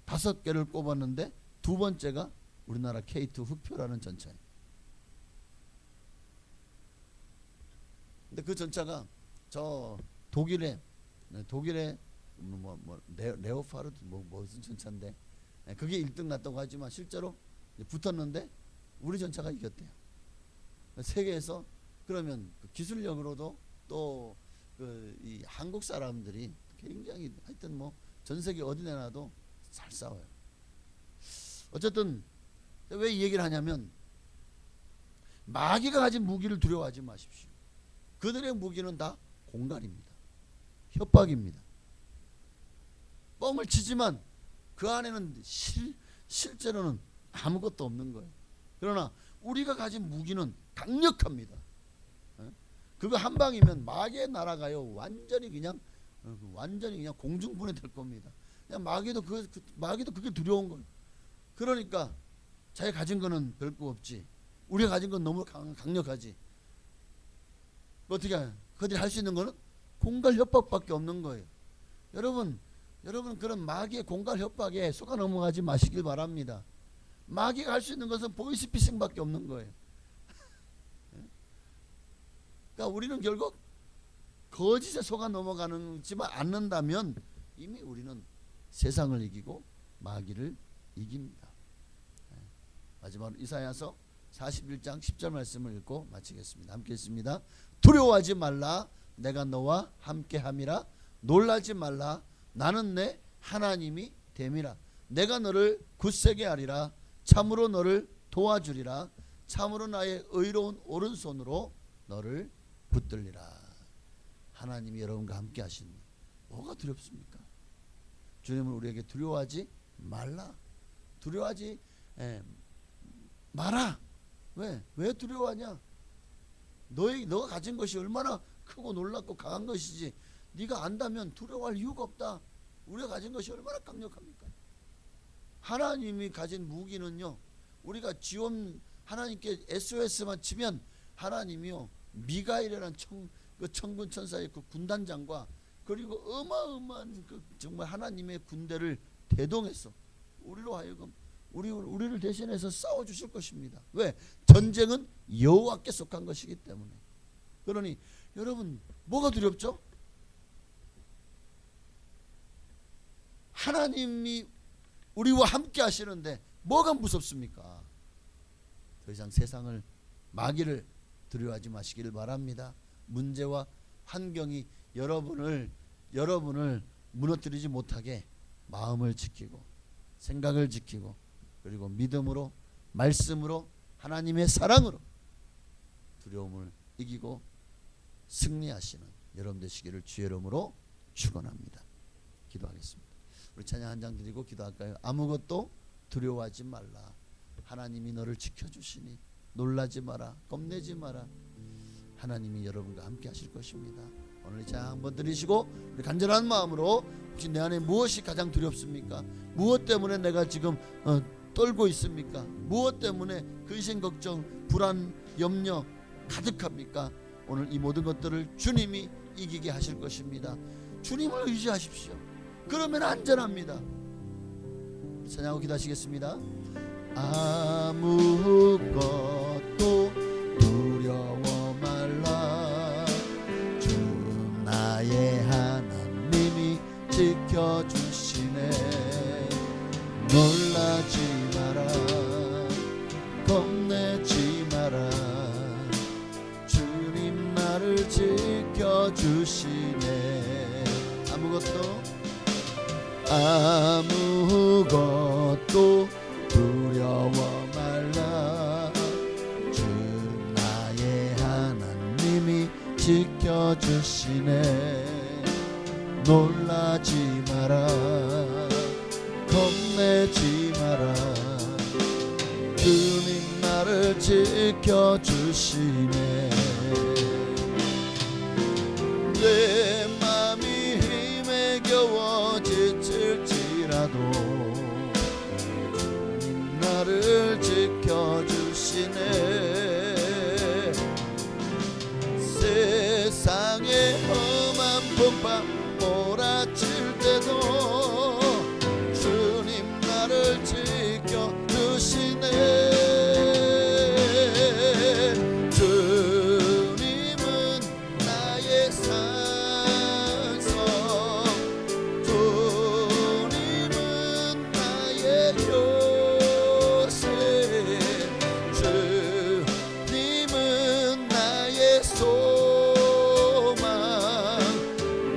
5개를 꼽았는데 두 번째가 우리나라 K2 흑표라는 전차예요. 근데 그 전차가 저 독일의 레오파르드 무슨 전차인데 그게 1등 났다고 하지만 실제로 붙었는데 우리 전차가 이겼대요. 세계에서 그러면 그 기술력으로도 또 이 한국 사람들이 굉장히 하여튼 뭐 전 세계 어디 내놔도 잘 싸워요. 어쨌든 왜 이 얘기를 하냐면 마귀가 가진 무기를 두려워하지 마십시오. 그들의 무기는 다 공갈입니다. 협박입니다. 뻥을 치지만 그 안에는 실제로는 아무것도 없는 거예요. 그러나 우리가 가진 무기는 강력합니다. 그거 한 방이면 마귀의 나라가요 완전히 그냥 공중분해 될 겁니다. 그냥 마귀도 그게 두려운 거예요. 그러니까 자기 가진 거는 별거 없지. 우리가 가진 건 너무 강력하지. 어떻게 그들이 할 수 있는 거는 공갈 협박밖에 없는 거예요. 여러분 그런 마귀의 공갈 협박에 속아 넘어가지 마시길 바랍니다. 마귀가 할 수 있는 것은 보이스피싱밖에 없는 거예요. 그러니까 우리는 결국 거짓에 속아 넘어가지만 않는다면 이미 우리는 세상을 이기고 마귀를 이깁니다. 마지막으로 이사야서 41장 10절 말씀을 읽고 마치겠습니다. 함께 읽습니다. 두려워하지 말라. 내가 너와 함께함이라. 놀라지 말라. 나는 내 하나님이 됨이라. 내가 너를 굳세게 하리라. 참으로 너를 도와주리라. 참으로 나의 의로운 오른손으로 너를 붙들리라. 하나님이 여러분과 함께 하시니 뭐가 두렵습니까? 주님은 우리에게 두려워하지 말라. 두려워하지 마라. 왜 두려워하냐? 너가 가진 것이 얼마나 크고 놀랍고 강한 것이지 네가 안다면 두려워할 이유가 없다. 우리가 가진 것이 얼마나 강력합니까? 하나님이 가진 무기는요, 우리가 하나님께 SOS만 치면 하나님이요 미가엘이라는 천군 천사의 그 군단장과 그리고 어마어마한 정말 하나님의 군대를 대동해서 우리로 하여금 우리를 대신해서 싸워 주실 것입니다. 왜? 전쟁은 여호와께 속한 것이기 때문에. 그러니 여러분 뭐가 두렵죠? 하나님이 우리와 함께 하시는데 뭐가 무섭습니까? 더 이상 세상을 마귀를 두려워하지 마시기를 바랍니다. 문제와 환경이 여러분을 무너뜨리지 못하게 마음을 지키고 생각을 지키고 그리고 믿음으로 말씀으로 하나님의 사랑으로 두려움을 이기고 승리하시는 여러분 되시기를 주의 이름으로 축원합니다. 기도하겠습니다. 우리 찬양 한 장 드리고 기도할까요? 아무것도 두려워하지 말라. 하나님이 너를 지켜주시니 놀라지 마라. 겁내지 마라. 하나님이 여러분과 함께 하실 것입니다. 오늘 이 찬양 한번 드리시고 우리 간절한 마음으로 혹시 내 안에 무엇이 가장 두렵습니까? 무엇 때문에 내가 지금 떨고 있습니까? 무엇 때문에 근심 걱정 불안 염려 가득합니까? 오늘 이 모든 것들을 주님이 이기게 하실 것입니다. 주님을 의지하십시오. 그러면 안전합니다. 찬양하고 기도하시겠습니다. 아무것도 두려워 말라. 주 나의 하나님이 지켜주시네. 놀라지 마라. 겁내지 마라. 주님 나를 지켜주시네. 아무것도 두려워 말라. 주 나의 하나님이 지켜주시네. 놀라지 마라. 겁내지 마라. 주님 나를 지켜주시네. 내 맘이 힘에 겨워 지칠지라도 주님 나를 지켜주시네. 세상의 험한 풍파 몰아칠 때도 주님 나를 지켜주시네. 주님은 나의 산성, 주님은 나의 요새, 주님은 나의 소망,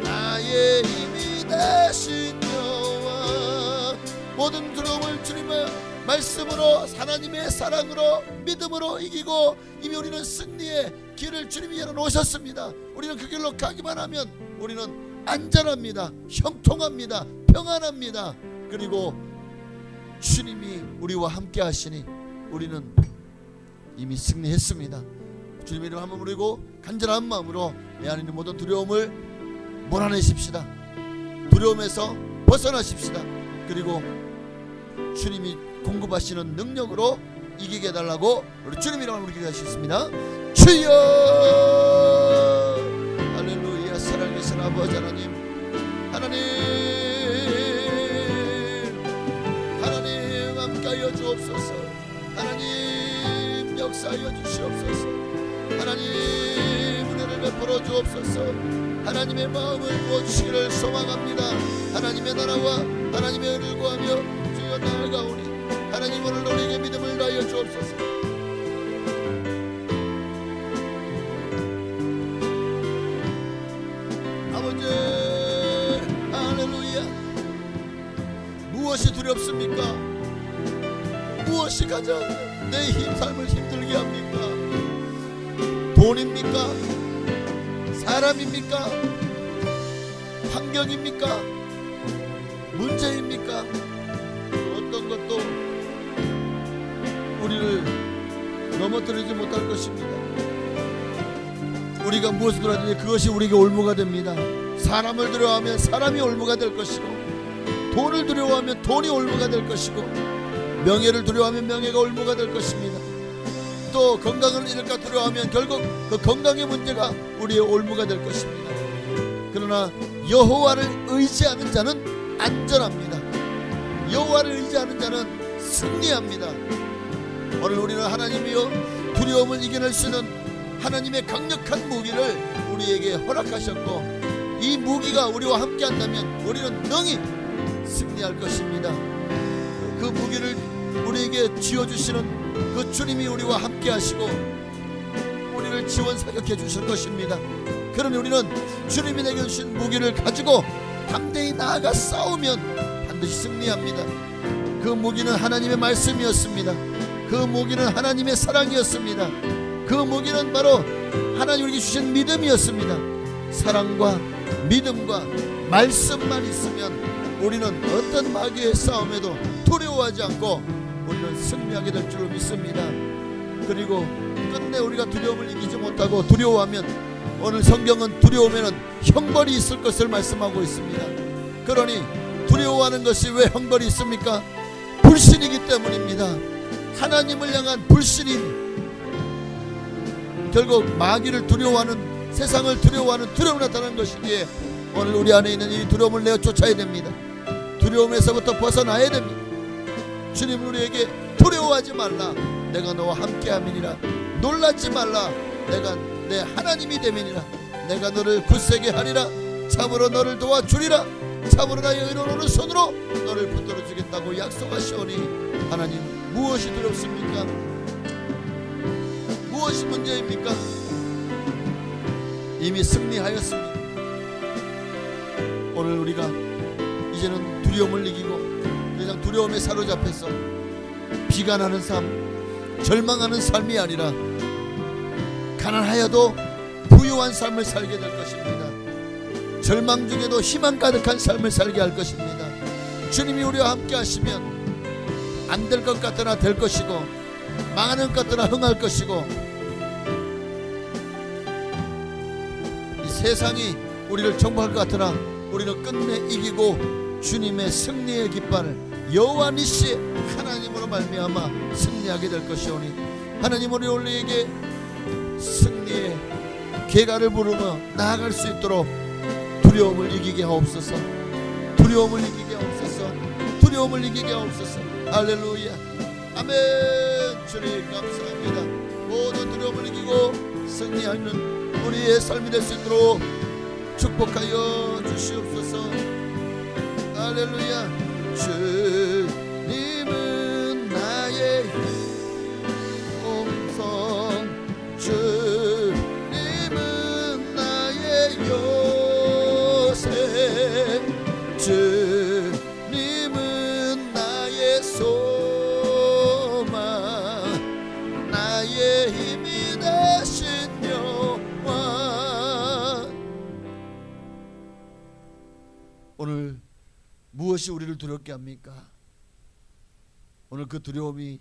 나의 힘이 되신 여호와. 모든 두려움을 주님의 말씀으로 하나님의 사랑으로 믿음으로 이기고 이미 우리는 승리의 길을 주님이 열어놓으셨습니다. 우리는 그 길로 가기만 하면 우리는 안전합니다. 형통합니다. 평안합니다. 그리고 주님이 우리와 함께 하시니 우리는 이미 승리했습니다. 주님의 이름 한번 부르고 간절한 마음으로 내 안에 있는 모든 두려움을 몰아내십시다. 두려움에서 벗어나십시다. 그리고 주님이 공급하시는 능력으로 이기게 해달라고 우리 주님 이름으로 우리 기도하시겠습니다. 주여 할렐루야. 사랑하신 아버지 하나님, 하나님 함께하여 주옵소서. 하나님 역사하여 주시옵소서. 하나님 은혜를 베풀어 주옵소서. 하나님의 마음을 부어주시기를 소망합니다. 하나님의 나라와 하나님의 은혜를 구하며 주여 나아가오니 하나님 오늘 우리에게 믿음을 다하여 주옵소서. 아버지 할렐루야. 무엇이 두렵습니까? 무엇이 가장 내 삶을 힘들게 합니까? 돈입니까? 사람입니까? 환경입니까? 문제입니까? 어떤 것도 우리를 넘어뜨리지 못할 것입니다. 우리가 무엇을 두려워하든지 그것이 우리에게 올무가 됩니다. 사람을 두려워하면 사람이 올무가 될 것이고, 돈을 두려워하면 돈이 올무가 될 것이고, 명예를 두려워하면 명예가 올무가 될 것입니다. 또 건강을 잃을까 두려워하면 결국 그 건강의 문제가 우리의 올무가 될 것입니다. 그러나 여호와를 의지하는 자는 안전합니다. 여호와를 의지하는 자는 승리합니다. 오늘 우리는 하나님이여 두려움을 이겨낼 수 있는 하나님의 강력한 무기를 우리에게 허락하셨고, 이 무기가 우리와 함께 한다면 우리는 능히 승리할 것입니다. 그 무기를 우리에게 쥐어주시는 그 주님이 우리와 함께 하시고 우리를 지원 사격해 주실 것입니다. 그러니 우리는 주님이 내게 주신 무기를 가지고 담대히 나아가 싸우면 반드시 승리합니다. 그 무기는 하나님의 말씀이었습니다. 그 무기는 하나님의 사랑이었습니다. 그 무기는 바로 하나님 우리에게 주신 믿음이었습니다. 사랑과 믿음과 말씀만 있으면 우리는 어떤 마귀의 싸움에도 두려워하지 않고 우리는 승리하게 될 줄 믿습니다. 그리고 끝내 우리가 두려움을 이기지 못하고 두려워하면, 오늘 성경은 두려움에는 형벌이 있을 것을 말씀하고 있습니다. 그러니 두려워하는 것이 왜 형벌이 있습니까? 불신이기 때문입니다. 하나님을 향한 불신이 결국 마귀를 두려워하는, 세상을 두려워하는 두려움이 나타나는 것이기에 오늘 우리 안에 있는 이 두려움을 내어 쫓아야 됩니다. 두려움에서부터 벗어나야 됩니다. 주님 우리에게 두려워하지 말라, 내가 너와 함께함이니라. 놀라지 말라, 내가 내 하나님이 됨이니라. 내가 너를 굳세게 하리라. 참으로 너를 도와주리라. 참으로 나의 의로운 오른손으로 너를 붙들어 주겠다고 약속하시오니, 하나님 무엇이 두렵습니까? 무엇이 문제입니까? 이미 승리하였습니다. 오늘 우리가 이제는 두려움을 이기고 더 이상 두려움에 사로잡혀서 비관하는 삶, 절망하는 삶이 아니라 가난하여도 부유한 삶을 살게 될 것입니다. 절망 중에도 희망 가득한 삶을 살게 할 것입니다. 주님이 우리와 함께 하시면 안 될 것 같으나 될 것이고, 망하는 것 같으나 흥할 것이고, 이 세상이 우리를 정복할 것 같으나 우리는 끝내 이기고 주님의 승리의 깃발을 여호와 니시 하나님으로 말미암아 승리하게 될 것이오니, 하나님 우리에게 승리의 계가를 부르며 나아갈 수 있도록 두려움을 이기게 하옵소서. 두려움을 이기게 하옵소서. 두려움을 이기게 하옵소서. 할렐루야, 아멘. 주님 감사합니다. 모든 두려움을 이기고 승리하는 우리의 삶이 될 수 있도록 축복하여 주시옵소서. 할렐루야. 주님은 나의 홍성, 주님은 나의 요새, 주님은 나의 소망, 나의 힘이 되신 여호와. 오늘 무엇이 우리를 두렵게 합니까? 오늘 그 두려움이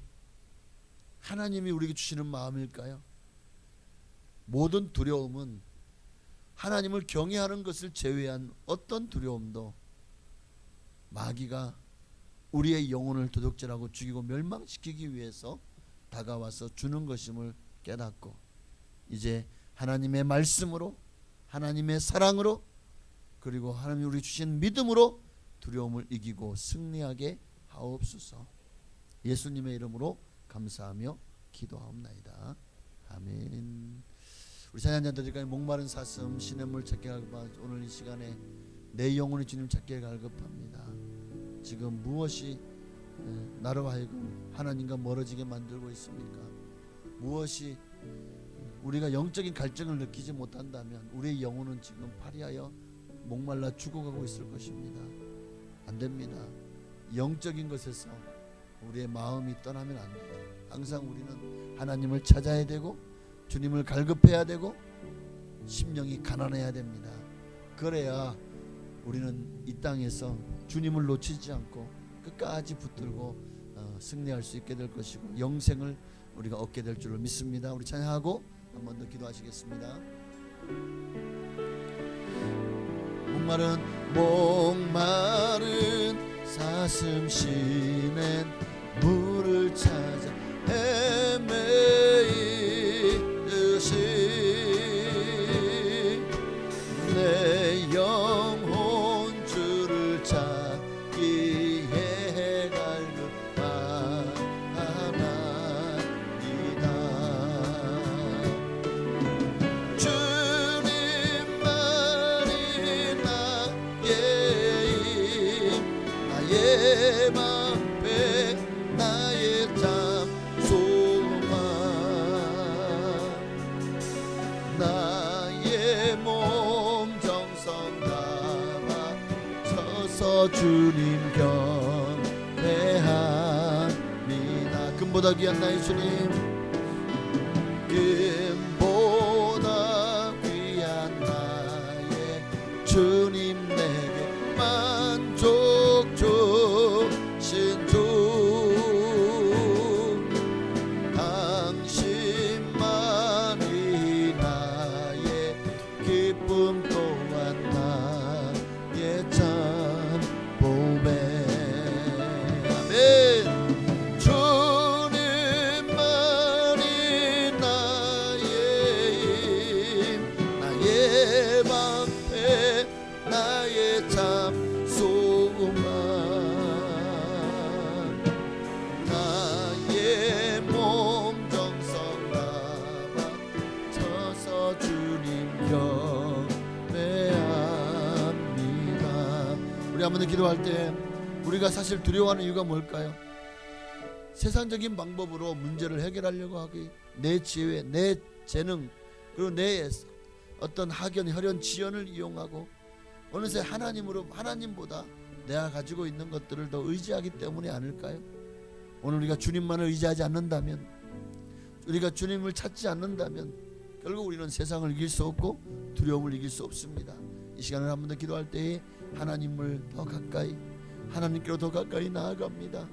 하나님이 우리에게 주시는 마음일까요? 모든 두려움은 하나님을 경외하는 것을 제외한 어떤 두려움도 마귀가 우리의 영혼을 도둑질하고 죽이고 멸망시키기 위해서 다가와서 주는 것임을 깨닫고, 이제 하나님의 말씀으로, 하나님의 사랑으로, 그리고 하나님이 우리 주신 믿음으로 두려움을 이기고 승리하게 하옵소서. 예수님의 이름으로 감사하며 기도하옵나이다. 아멘. 우리 찬양자들과 목마른 사슴 시냇물 찾게 갈급하, 오늘 이 시간에 내 영혼이 주님 찾게 갈급합니다. 지금 무엇이 나로 하여금 하나님과 멀어지게 만들고 있습니까? 무엇이 우리가 영적인 갈증을 느끼지 못한다면 우리의 영혼은 지금 파리하여 목말라 죽어가고 있을 것입니다. 안 됩니다. 영적인 것에서 우리의 마음이 떠나면 안 돼요. 항상 우리는 하나님을 찾아야 되고 주님을 갈급해야 되고 심령이 가난해야 됩니다. 그래야 우리는 이 땅에서 주님을 놓치지 않고 끝까지 붙들고 승리할 수 있게 될 것이고 영생을 우리가 얻게 될 줄을 믿습니다. 우리 찬양하고 한 번 더 기도하시겠습니다. 목마른 사슴 시냇 물을 찾아 헤매이듯이 내 영혼 주를 찾기에 갈급하네. 서서 주님 경배합니다. 금보다 귀한 나의 주님, 금보다 귀한 나의 주님, 내게 만족 주신 주, 당신만이 나의 기쁨 또한 나의 참 보배. 아멘. 주님만이 나의 힘, 나의 방패, 나의 참 소망, 나의 몸 정성 다 바쳐서 주님 경배합니다. 우리 한번 기도할 때 우리가 사실 두려워하는 이유가 뭘까요? 세상적인 방법으로 문제를 해결하려고 하기, 내 지혜, 내 재능, 그리고 내 어떤 학연, 혈연, 지연을 이용하고 어느새 하나님보다 내가 가지고 있는 것들을 더 의지하기 때문이 아닐까요? 오늘 우리가 주님만을 의지하지 않는다면, 우리가 주님을 찾지 않는다면 결국 우리는 세상을 이길 수 없고 두려움을 이길 수 없습니다. 이 시간을 한 번 더 기도할 때에 하나님을 더 가까이, 하나님께로 더 가까이 나아갑니다.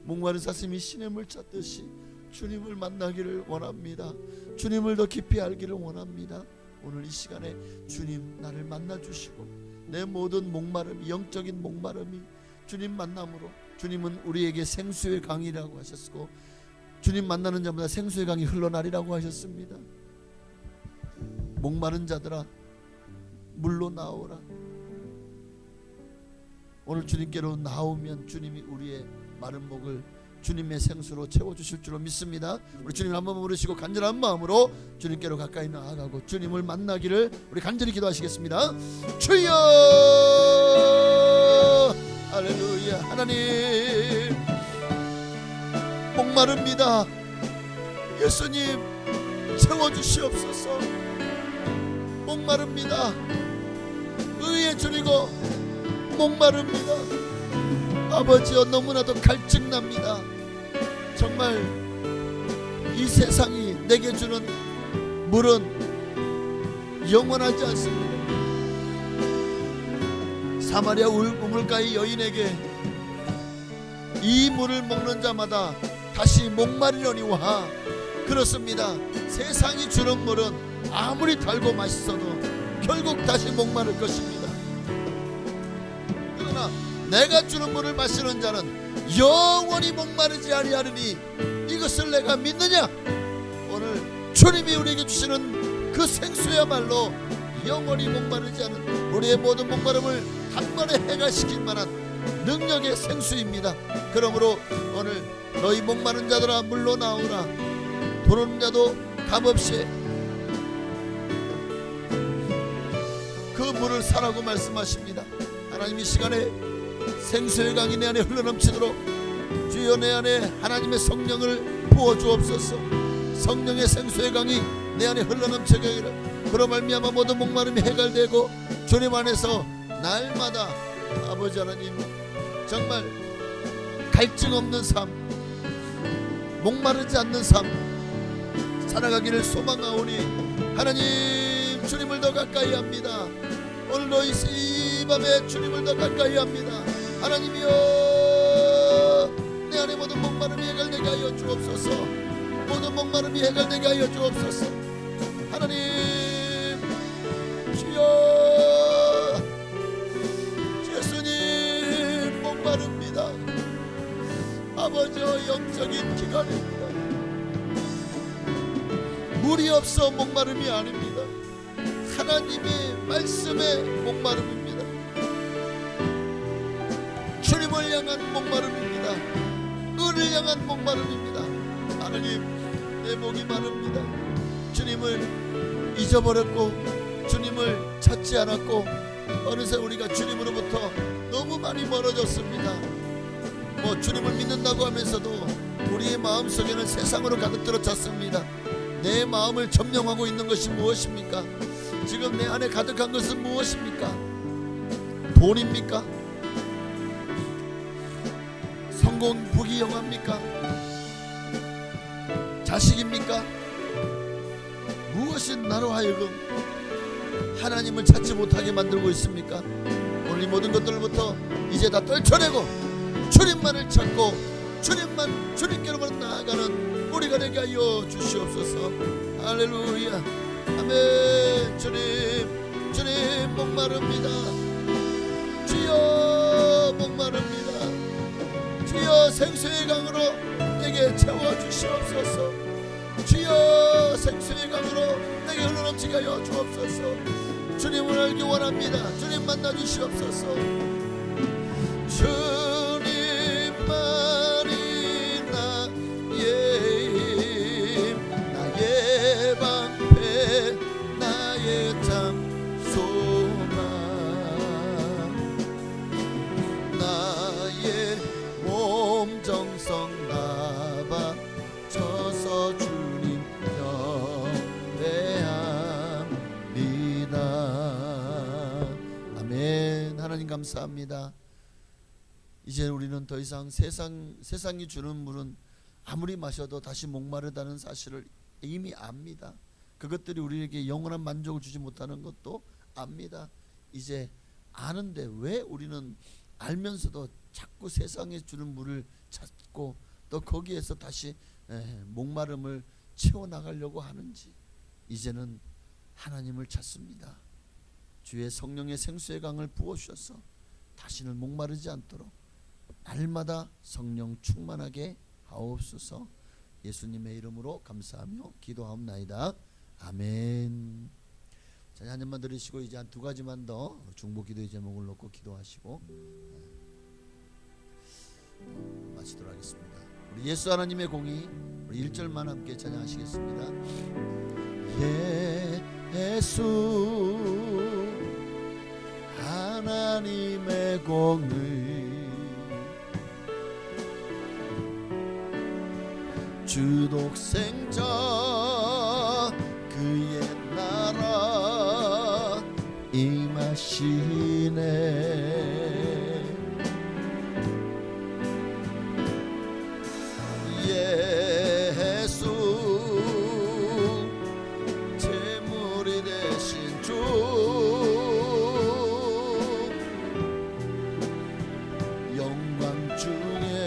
목마른 사슴이 신의 물 찾듯이 주님을 만나기를 원합니다. 주님을 더 깊이 알기를 원합니다. 오늘 이 시간에 주님 나를 만나주시고 내 모든 목마름이, 영적인 목마름이 주님 만남으로, 주님은 우리에게 생수의 강이라고 하셨고 주님 만나는 자마다 생수의 강이 흘러나리라고 하셨습니다. 목마른 자들아 물로 나오라. 오늘 주님께로 나오면 주님이 우리의 마른 목을 주님의 생수로 채워주실 줄로 믿습니다. 우리 주님 한번 부르시고 간절한 마음으로 주님께로 가까이 나아가고 주님을 만나기를 우리 간절히 기도하시겠습니다. 주여, 할렐루야. 하나님, 목마릅니다. 예수님 채워주시옵소서. 목마릅니다. 의에 줄이고 목마릅니다. 아버지여, 너무나도 갈증납니다. 정말 이 세상이 내게 주는 물은 영원하지 않습니다. 사마리아 우물가의 여인에게 이 물을 먹는 자마다 다시 목마르려니와, 그렇습니다. 세상이 주는 물은 아무리 달고 맛있어도 결국 다시 목마를 것입니다. 그러나 내가 주는 물을 마시는 자는 영원히 목마르지 아니하리니 이것을 내가 믿느냐? 오늘 주님이 우리에게 주시는 그 생수야말로 영원히 목마르지 않은 우리의 모든 목마름을 단번에 해결시킬 만한 능력의 생수입니다. 그러므로 오늘 너희 목마른 자들아 물로 나오라. 돈 없는 자도 값없이 그 물을 사라고 말씀하십니다. 하나님, 이 시간에 생수의 강이 내 안에 흘러넘치도록 주여 내 안에 하나님의 성령을 부어주옵소서. 성령의 생수의 강이 내 안에 흘러넘치게 하기를. 그로 말미암아 모든 목마름이 해결되고 주님 안에서 날마다 아버지 하나님 정말 갈증 없는 삶, 목마르지 않는 삶 살아가기를 소망하오니 하나님, 주님을 더 가까이 합니다. 오늘도 이 밤에 주님을 더 가까이 합니다. 하나님이여, 내 안에 모든 목마름이 해결되게 하여 주옵소서. 모든 목마름이 해결되게 하여 주옵소서. 하나님, 주여, 예수님, 목마릅니다. 아버지여, 영적인 기간입니다. 물이 없어 목마름이 아닙니다. 하나님의 말씀에 목마름입니다. 주님을 향한 목마름입니다. 은을 향한 목마름입니다. 하나님, 내 목이 마릅니다. 주님을 잊어버렸고 주님을 찾지 않았고 어느새 우리가 주님으로부터 너무 많이 멀어졌습니다. 주님을 믿는다고 하면서도 우리의 마음속에는 세상으로 가득 들어찼습니다. 내 마음을 점령하고 있는 것이 무엇입니까? 지금 내 안에 가득한 것은 무엇입니까? 돈입니까? 보기 영화입니까? 자식입니까? 무엇이 나로 하여금 하나님을 찾지 못하게 만들고 있습니까? 오늘 이 모든 것들부터 이제 다 떨쳐내고 주님만을 찾고 주님께로만 나아가는 우리가 되게 하여 주시옵소서. 할렐루야. 아멘. 주님 목마릅니다. 주여 목마릅니다. 주여 생수의 강으로 내게 채워주시옵소서. 주여 생수의 강으로 내게 흘러넘치게 하여 주옵소서. 주님을 알기 원합니다. 주님 만나주시옵소서. 주님만이 나의 방패 나의 참 소망 나의 몸 정성 다 바쳐서 주님 경배합니다. 아멘. 하나님 감사합니다. 이제 우리는 더 이상 세상이 주는 물은 아무리 마셔도 다시 목마르다는 사실을 이미 압니다. 그것들이 우리에게 영원한 만족을 주지 못하는 것도 압니다. 이제 아는데 왜 우리는 알면서도 자꾸 세상에 주는 물을 찾고 또 거기에서 다시 목마름을 채워나가려고 하는지 이제는 하나님을 찾습니다. 주의 성령의 생수의 강을 부어주셔서 다시는 목마르지 않도록 날마다 성령 충만하게 하옵소서. 예수님의 이름으로 감사하며 기도하옵나이다. 아멘. 자, 한 잔만 들으시고 이제 한 두 가지만 더 중보기도의 제목을 놓고 기도하시고 마치도록 하겠습니다. 우리 예수 하나님의 공의 우리 1절만 함께 찬양하시겠습니다. 예수 하나님의 공의 주 독생자 그의 나라 임하시네. 예수 제물이 되신 주 영광 중에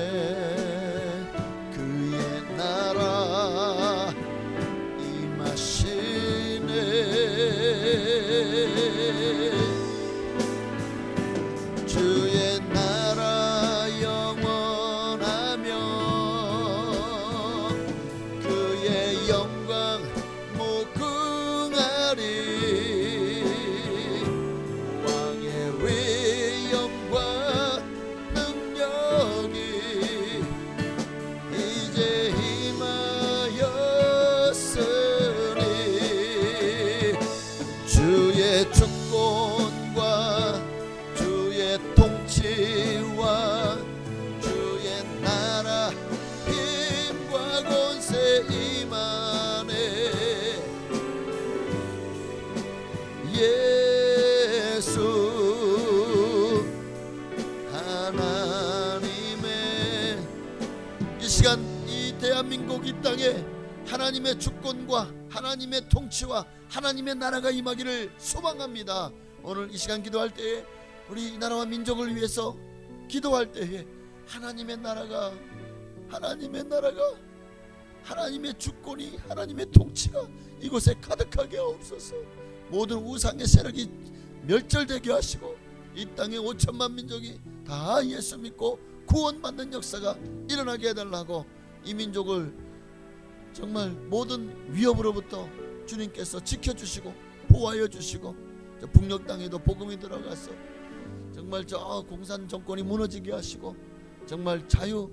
주의 나라 영원하며 그의 영광 무궁하리. 왕의 위엄과 능력이 이제 임하였으니 주의 주권과 주의 통치와 주의 나라 힘과 권세 임하네. 예수 하나님의 이 시간 이 대한민국 이 땅에 하나님의 주권과 하나님의 통치와 하나님의 나라가 임하기를 소망합니다. 오늘 이 시간 기도할 때에 우리 나라와 민족을 위해서 기도할 때에 하나님의 나라가 하나님의 주권이 하나님의 통치가 이곳에 가득하게 하옵소서. 모든 우상의 세력이 멸절되게 하시고 이 땅의 5천만 민족이 다 예수 믿고 구원받는 역사가 일어나게 해달라고 이 민족을 정말 모든 위협으로부터 주님께서 지켜주시고 보호하여 주시고 북녘 땅에도 복음이 들어가서 정말 저 공산 정권이 무너지게 하시고 정말 자유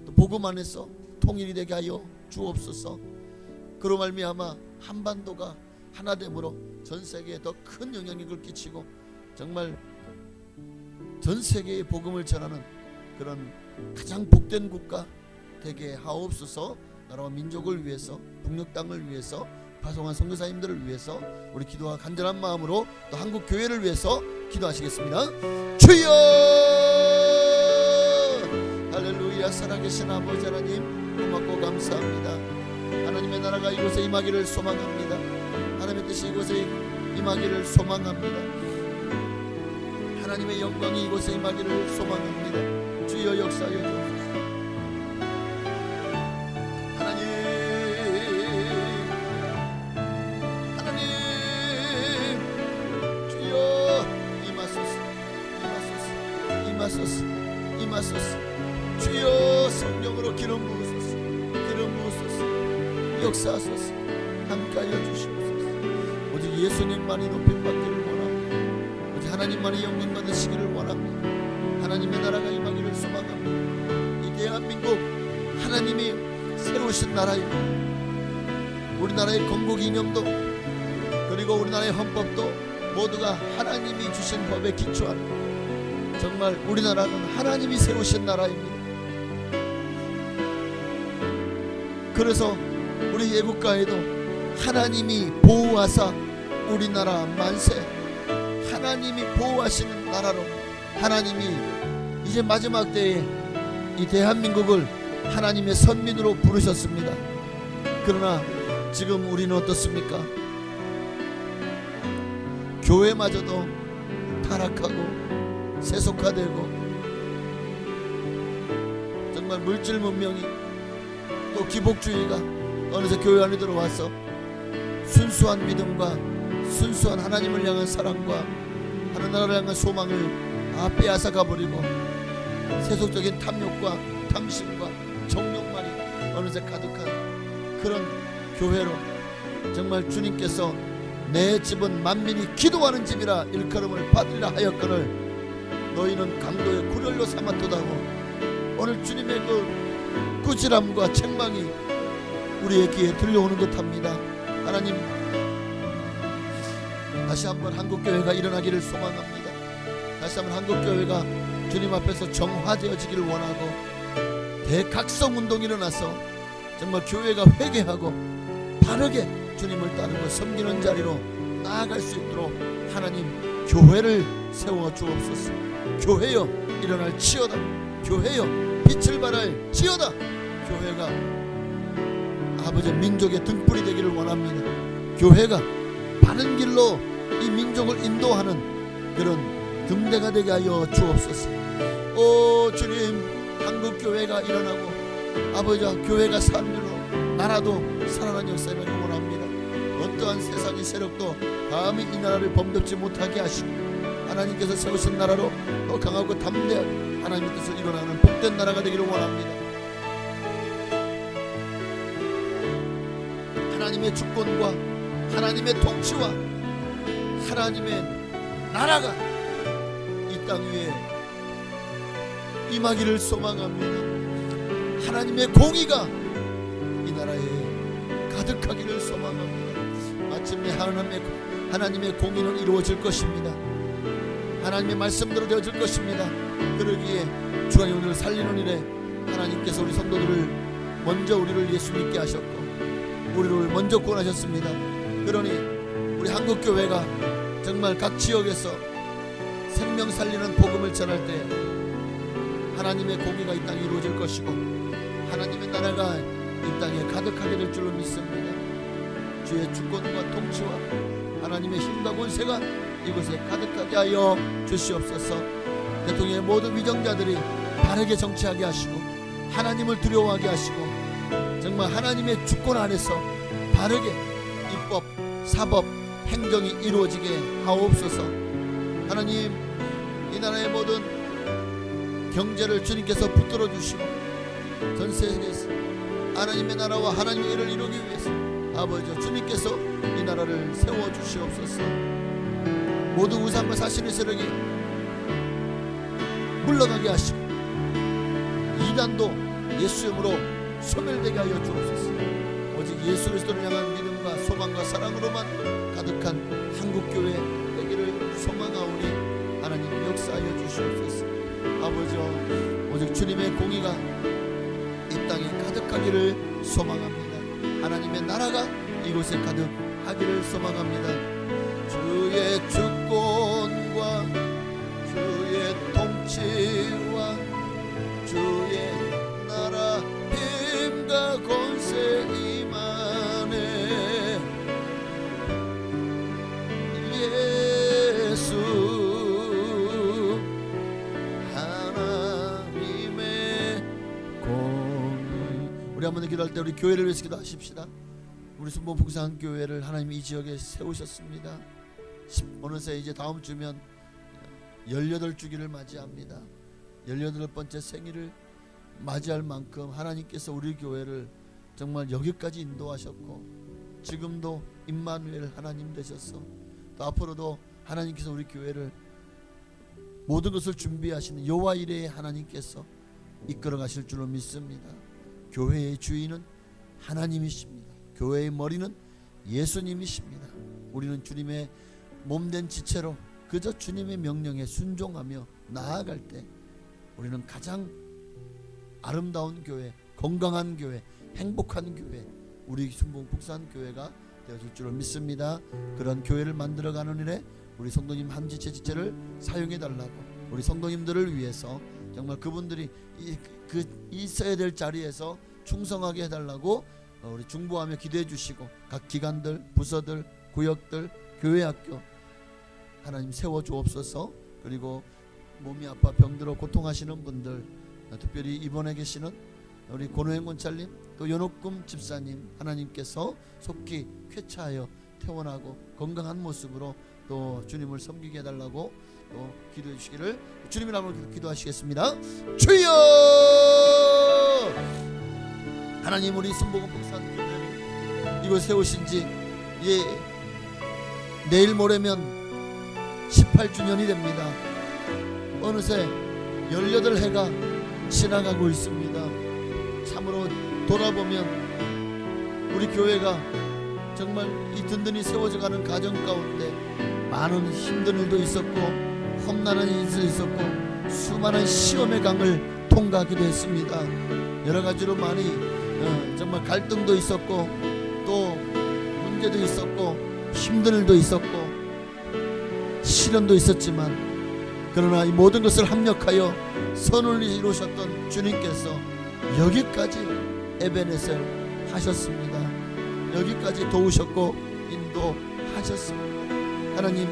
또 복음 안에서 통일이 되게 하여 주옵소서. 그로 말미암아 한반도가 하나됨으로 전 세계에 더 큰 영향력을 끼치고 정말 전 세계에 복음을 전하는 그런 가장 복된 국가 되게 하옵소서. 나라와 민족을 위해서 북녘 땅을 위해서 파송한 선교사님들을 위해서 우리 기도와 간절한 마음으로 또 한국 교회를 위해서 기도하시겠습니다. 주여 할렐루야. 살아계신 아버지 하나님 고맙고 감사합니다. 하나님의 나라가 이곳에 임하기를 소망합니다. 하나님의 뜻이 이곳에 임하기를 소망합니다. 하나님의 영광이 이곳에 임하기를 소망합니다. 주여 역사하여 주옵소서. 임하소서. 주여 성령으로 기름 부으소서. 역사하소서. 함께하여 주시옵소서. 오직 예수님만이 높임받기를 원합니다. 오직 하나님만이 영광 받으시기를 원합니다. 하나님의 나라가 임하기를 소망합니다. 이 대한민국 하나님이 세우신 나라입니다. 우리나라의 건국 이념도 그리고 우리나라의 헌법도 모두가 하나님이 주신 법에 기초한 정말 우리나라는 하나님이 세우신 나라입니다. 그래서 우리 애국가에도 하나님이 보호하사 우리나라 만세, 하나님이 보호하시는 나라로 하나님이 이제 마지막 때에 이 대한민국을 하나님의 선민으로 부르셨습니다. 그러나 지금 우리는 어떻습니까? 교회마저도 타락하고 세속화되고 정말 물질 문명이 또 기복주의가 어느새 교회 안에 들어와서 순수한 믿음과 순수한 하나님을 향한 사랑과 하나님을 향한 소망을 다 빼앗아 가버리고 세속적인 탐욕과 탐심과 정욕만이 어느새 가득한 그런 교회로 정말 주님께서 내 집은 만민이 기도하는 집이라 일컬음을 받으리라 하였거늘 너희는 강도의 굴혈로 삼았도다고 오늘 주님의 그 꾸지람과 책망이 우리의 귀에 들려오는 듯합니다. 하나님 다시 한번 한국교회가 일어나기를 소망합니다. 다시 한번 한국교회가 주님 앞에서 정화되어지기를 원하고 대각성운동이 일어나서 정말 교회가 회개하고 바르게 주님을 따르고 섬기는 자리로 나아갈 수 있도록 하나님 교회를 세워 주옵소서. 교회여 일어날지어다. 교회여 빛을 발할지어다. 교회가 아버지 민족의 등불이 되기를 원합니다. 교회가 바른 길로 이 민족을 인도하는 그런 등대가 되게 하여 주옵소서. 오 주님, 한국교회가 일어나고 아버지 교회가 삶으로 나라도 살아나는 역사를 원합니다. 어떠한 세상의 세력도 감히 이 나라를 범접지 못하게 하시고 하나님께서 세우신 나라로 더 강하고 담대한 하나님의 뜻을 이뤄나가는 복된 나라가 되기를 원합니다. 하나님의 주권과 하나님의 통치와 하나님의 나라가 이 땅 위에 임하기를 소망합니다. 하나님의 공의가 이 나라에 가득하기를 소망합니다. 마침내 하나님의 공의는 이루어질 것입니다. 하나님의 말씀대로 되어질 것입니다. 그러기에 주가 오늘 살리는 일에 하나님께서 우리 성도들을 먼저 우리를 예수 믿게 하셨고 우리를 먼저 구원하셨습니다. 그러니 우리 한국교회가 정말 각 지역에서 생명 살리는 복음을 전할 때 하나님의 공의가 이 땅에 이루어질 것이고 하나님의 나라가 이 땅에 가득하게 될 줄로 믿습니다. 주의 주권과 통치와 하나님의 힘과 권세가 이곳에 가득하게 하여 주시옵소서. 대통령의 모든 위정자들이 바르게 정치하게 하시고 하나님을 두려워하게 하시고 정말 하나님의 주권 안에서 바르게 입법, 사법, 행정이 이루어지게 하옵소서. 하나님, 이 나라의 모든 경제를 주님께서 붙들어 주시고 전 세계에서 하나님의 나라와 하나님의 일을 이루기 위해서 아버지 주님께서 이 나라를 세워 주시옵소서. 모든 우상과 사신의 세력이 물러가게 하시고 이단도 예수 이름으로 소멸되게 하여 주옵소서. 오직 예수 그리스도를 향한 믿음과 소망과 사랑으로만 가득한 한국교회 되기를 소망하오니 하나님 역사하여 주시옵소서. 아버지, 오직 주님의 공의가 이 땅에 가득하기를 소망합니다. 하나님의 나라가 이곳에 가득하기를 소망합니다. 주의 주권과 주의 통치와 주의 가운데 기도할 때 우리 교회를 위해서 기도하십시다. 우리 순복 북산교회를 하나님이 이 지역에 세우셨습니다. 어느새 이제 다음 주면 18주기를 맞이합니다. 18번째 생일을 맞이할 만큼 하나님께서 우리 교회를 정말 여기까지 인도하셨고, 지금도 임마누엘 하나님 되셔서 또 앞으로도 하나님께서 우리 교회를 모든 것을 준비하시는 여호와 이레의 하나님께서 이끌어 가실 줄로 믿습니다. 교회의 주인은 하나님이십니다. 교회의 머리는 예수님이십니다. 우리는 주님의 몸된 지체로 그저 주님의 명령에 순종하며 나아갈 때 우리는 가장 아름다운 교회, 건강한 교회, 행복한 교회, 우리 순복 북산교회가 되어질 줄로 믿습니다. 그런 교회를 만들어가는 일에 우리 성도님 한 지체 지체를 사용해달라고, 우리 성도님들을 위해서 정말 그분들이 있어야 될 자리에서 충성하게 해달라고 우리 중보하며 기도해 주시고, 각 기관들, 부서들, 구역들, 교회학교 하나님 세워 주옵소서. 그리고 몸이 아파 병들어 고통하시는 분들, 특별히 입원해 계시는 우리 권호행 권찰님, 또 연옥금 집사님, 하나님께서 속히 쾌차하여 퇴원하고 건강한 모습으로 또 주님을 섬기게 해달라고 또 기도해 주시기를 주님의 이름으로 기도하시겠습니다. 주여! 하나님, 우리 순복음 북산교회를 이곳 세우신 지 내일 모레면 18주년이 됩니다. 어느새 18해가 지나가고 있습니다. 참으로 돌아보면 우리 교회가 정말 이 든든히 세워져가는 과정 가운데 많은 힘든 일도 있었고, 험난한 일도 있었고, 수많은 시험의 강을 통과하기도 했습니다. 여러 가지로 많이 정말 갈등도 있었고, 또 문제도 있었고, 힘든 일도 있었고, 시련도 있었지만, 그러나 이 모든 것을 합력하여 선을 이루셨던 주님께서 여기까지 에베네셀 하셨습니다. 여기까지 도우셨고 인도하셨습니다. 하나님,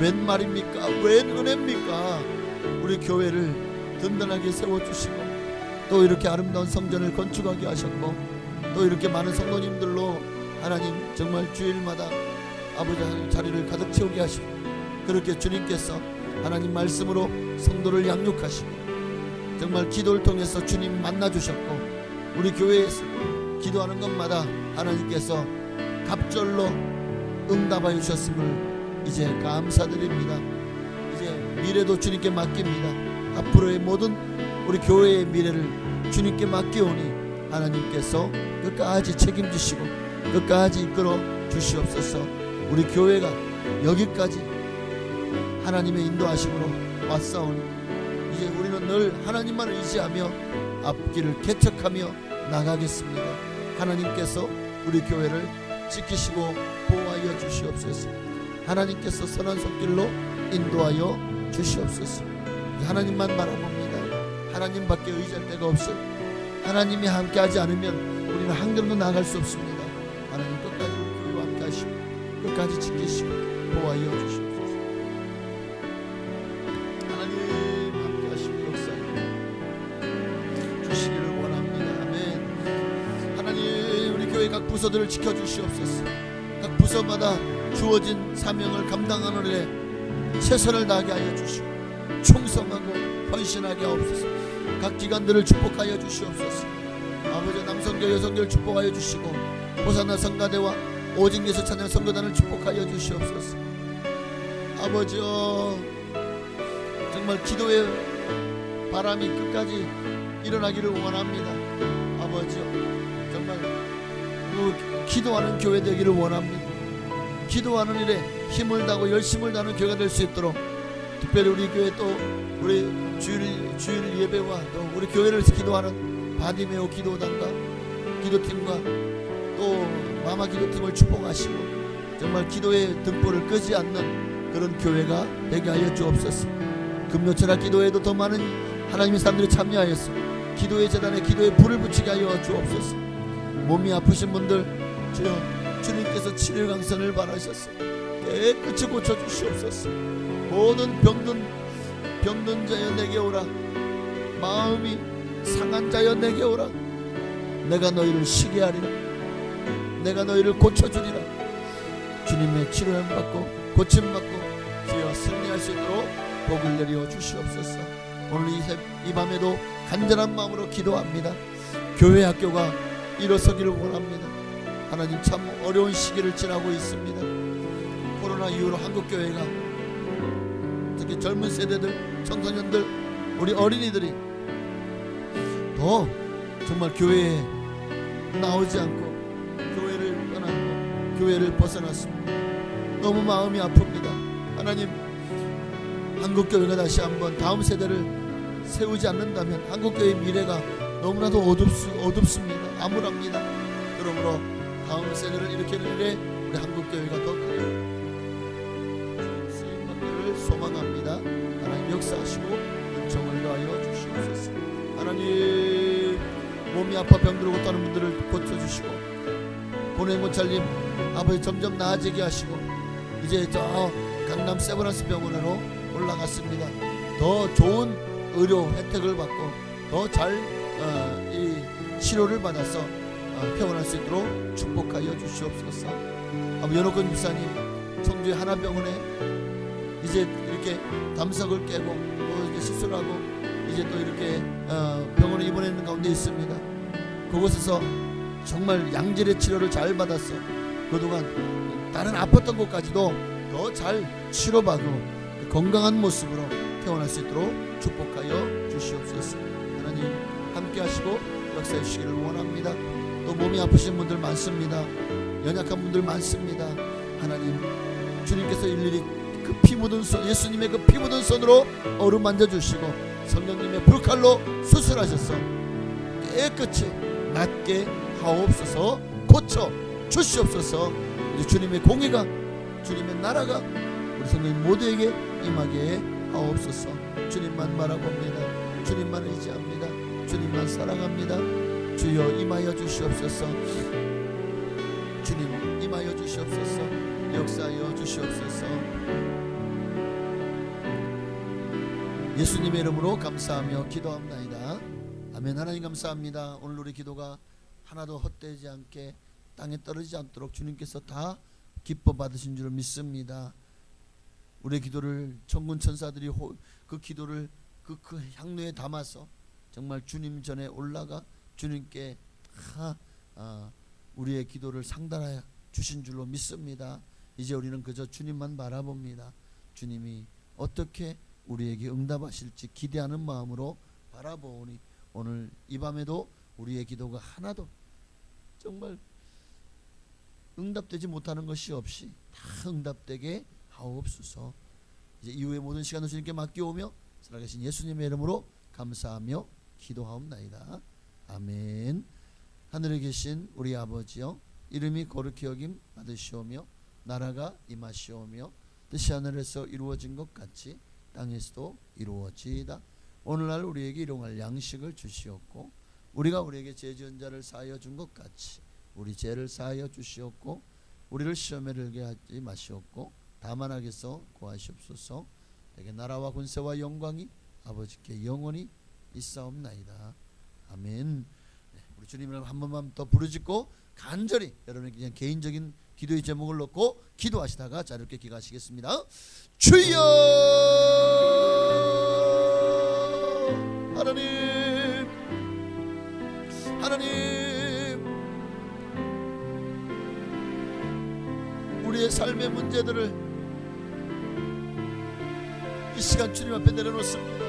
웬 말입니까? 웬 은혜입니까? 우리 교회를 든든하게 세워주시고, 또 이렇게 아름다운 성전을 건축하게 하셨고, 또 이렇게 많은 성도님들로 하나님 정말 주일마다 아버지 하나님 자리를 가득 채우게 하시고, 그렇게 주님께서 하나님 말씀으로 성도를 양육하시고, 정말 기도를 통해서 주님 만나주셨고, 우리 교회에서 기도하는 것마다 하나님께서 갑절로 응답하여 주셨음을 이제 감사드립니다. 이제 미래도 주님께 맡깁니다. 앞으로의 모든 우리 교회의 미래를 주님께 맡기오니 하나님께서 끝까지 책임지시고 끝까지 이끌어 주시옵소서. 우리 교회가 여기까지 하나님의 인도하심으로 왔사오니 이제 우리는 늘 하나님만을 의지하며 앞길을 개척하며 나가겠습니다. 하나님께서 우리 교회를 지키시고 보호하여 주시옵소서. 하나님께서 선한 손길로 인도하여 주시옵소서. 하나님만 바라봅니다. 하나님밖에 의지할 데가 없어. 하나님이 함께하지 않으면 우리는 한 걸음도 나아갈 수 없습니다. 하나님 끝까지 우리 교회와 함께하시고 끝까지 지키시고 보호하여 주시옵소서. 각 부서들을 지켜주시옵소서. 각 부서마다 주어진 사명을 감당하는 일에 최선을 다하게 하여 주시고 충성하고 헌신하게 하옵소서. 각 기관들을 축복하여 주시옵소서. 아버지, 남성교 여성교를 축복하여 주시고 호산나 성가대와 오직 예수 찬양 성교단을 축복하여 주시옵소서. 아버지여, 정말 기도의 바람이 끝까지 일어나기를 원합니다. 아버지여, 정말 기도하는 교회 되기를 원합니다. 기도하는 일에 힘을 다하고 열심을 다하는 교회가 될 수 있도록 특별히 우리 교회 또 우리 주일 예배와 또 우리 교회를 기도하는 바디메오 기도단과 기도팀과 또 마마 기도팀을 축복하시고 정말 기도의 등불을 끄지 않는 그런 교회가 되게 하여 주옵소서. 금요철학 기도에도 더 많은 하나님의 사람들이 참여하여서 기도의 재단에 기도의 불을 붙이게 하여 주옵소서. 몸이 아프신 분들 주여, 주님께서 7일 강선을 바라셨어. 깨끗이 고쳐주시옵소서. 모든 병든 자여 내게 오라. 마음이 상한 자여 내게 오라. 내가 너희를 쉬게 하리라. 내가 너희를 고쳐주리라. 주님의 치료를 받고 고침받고 주여 승리할 수 있도록 복을 내려 주시옵소서. 오늘 이 밤에도 간절한 마음으로 기도합니다. 교회 학교가 일어서기를 원합니다. 하나님, 참 어려운 시기를 지나고 있습니다. 코로나 이후로 한국교회가 특히 젊은 세대들, 청소년들, 우리 어린이들이 더 정말 교회에 나오지 않고 교회를 떠났고 교회를 벗어났습니다. 너무 마음이 아픕니다. 하나님, 한국교회가 다시 한번 다음 세대를 세우지 않는다면 한국교회의 미래가 너무나도 어둡습니다. 암울합니다. 그러므로 다음 세대를 일으키는 일에 우리 한국교회가 더 크게 쓰임받기를 소망합니다. 하나님 역사하시고 은총을 더하여 주시옵소서. 하나님, 몸이 아파 병들고 떠는 분들을 고쳐주시고 고뇌 못살림 아버지 점점 나아지게 하시고 이제 저 강남 세브란스 병원으로 올라갔습니다. 더 좋은 의료 혜택을 받고 더 잘 이 치료를 받아서 퇴원할 수 있도록 축복하여 주시옵소서. 아버지 연옥근 집사님 청주의 하나병원에 이제 이렇게 담석을 깨고 또 이렇게 시술하고 이제 또 이렇게 병원에 입원해 있는 가운데 있습니다. 그곳에서 정말 양질의 치료를 잘 받았어. 그동안 다른 아팠던 곳까지도 더 잘 치료받고 건강한 모습으로 퇴원할 수 있도록 축복하여 주시옵소서. 하나님 함께 하시고 역사해 주시기를 원합니다. 또 몸이 아프신 분들 많습니다. 연약한 분들 많습니다. 하나님, 주님께서 일일이 그 피 묻은 손, 예수님의 그 피 묻은 손으로 어루만져 주시고 성령님의 불칼로 수술하셔서 깨끗이 낫게 하옵소서. 고쳐 주시옵소서. 우리 주님의 공의가, 주님의 나라가 우리 성도님 모두에게 임하게 하옵소서. 주님만 바라봅니다. 주님만 의지합니다. 주님만 사랑합니다. 주여 임하여 주시옵소서. 주님 임하여 주시옵소서. 역사하여 주시옵소서. 예수님의 이름으로 감사하며 기도합나이다. 아멘. 하나님 감사합니다. 오늘 우리 기도가 하나도 헛되지 않게 땅에 떨어지지 않도록 주님께서 다 기뻐 받으신 줄 믿습니다. 우리의 기도를 천군 천사들이 그 기도를 그 향로에 담아서 정말 주님 전에 올라가 주님께 다 우리의 기도를 상달하여 주신 줄로 믿습니다. 이제 우리는 그저 주님만 바라봅니다. 주님이 어떻게 우리에게 응답하실지 기대하는 마음으로 바라보니 오늘 이 밤에도 우리의 기도가 하나도 정말 응답되지 못하는 것이 없이 다 응답되게 하옵소서. 이제 이후의 모든 시간을 주님께 맡겨오며 살아계신 예수님의 이름으로 감사하며 기도하옵나이다. 아멘. 하늘에 계신 우리 아버지여, 이름이 거룩히 여김 받으시오며 나라가 임하시오며 뜻이 하늘에서 이루어진 것 같이 땅에서도 이루어지이다. 오늘날 우리에게 일용할 양식을 주시옵고 우리가 우리에게 죄 지은 자를 사하여 준 것 같이 우리 죄를 사하여 주시옵고 우리를 시험에 들게 하지 마시옵고 다만 악에서 구하시옵소서. 내게 나라와 권세와 영광이 아버지께 영원히 있사옵나이다. 아멘. 우리 주님을 한 번만 더 부르짖고 간절히 여러분의 그냥 개인적인 기도의 제목을 놓고 기도하시다가 자유롭게 기도하시겠습니다. 주여 하나님, 하나님, 우리의 삶의 문제들을 이 시간 주님 앞에 내려놓습니다.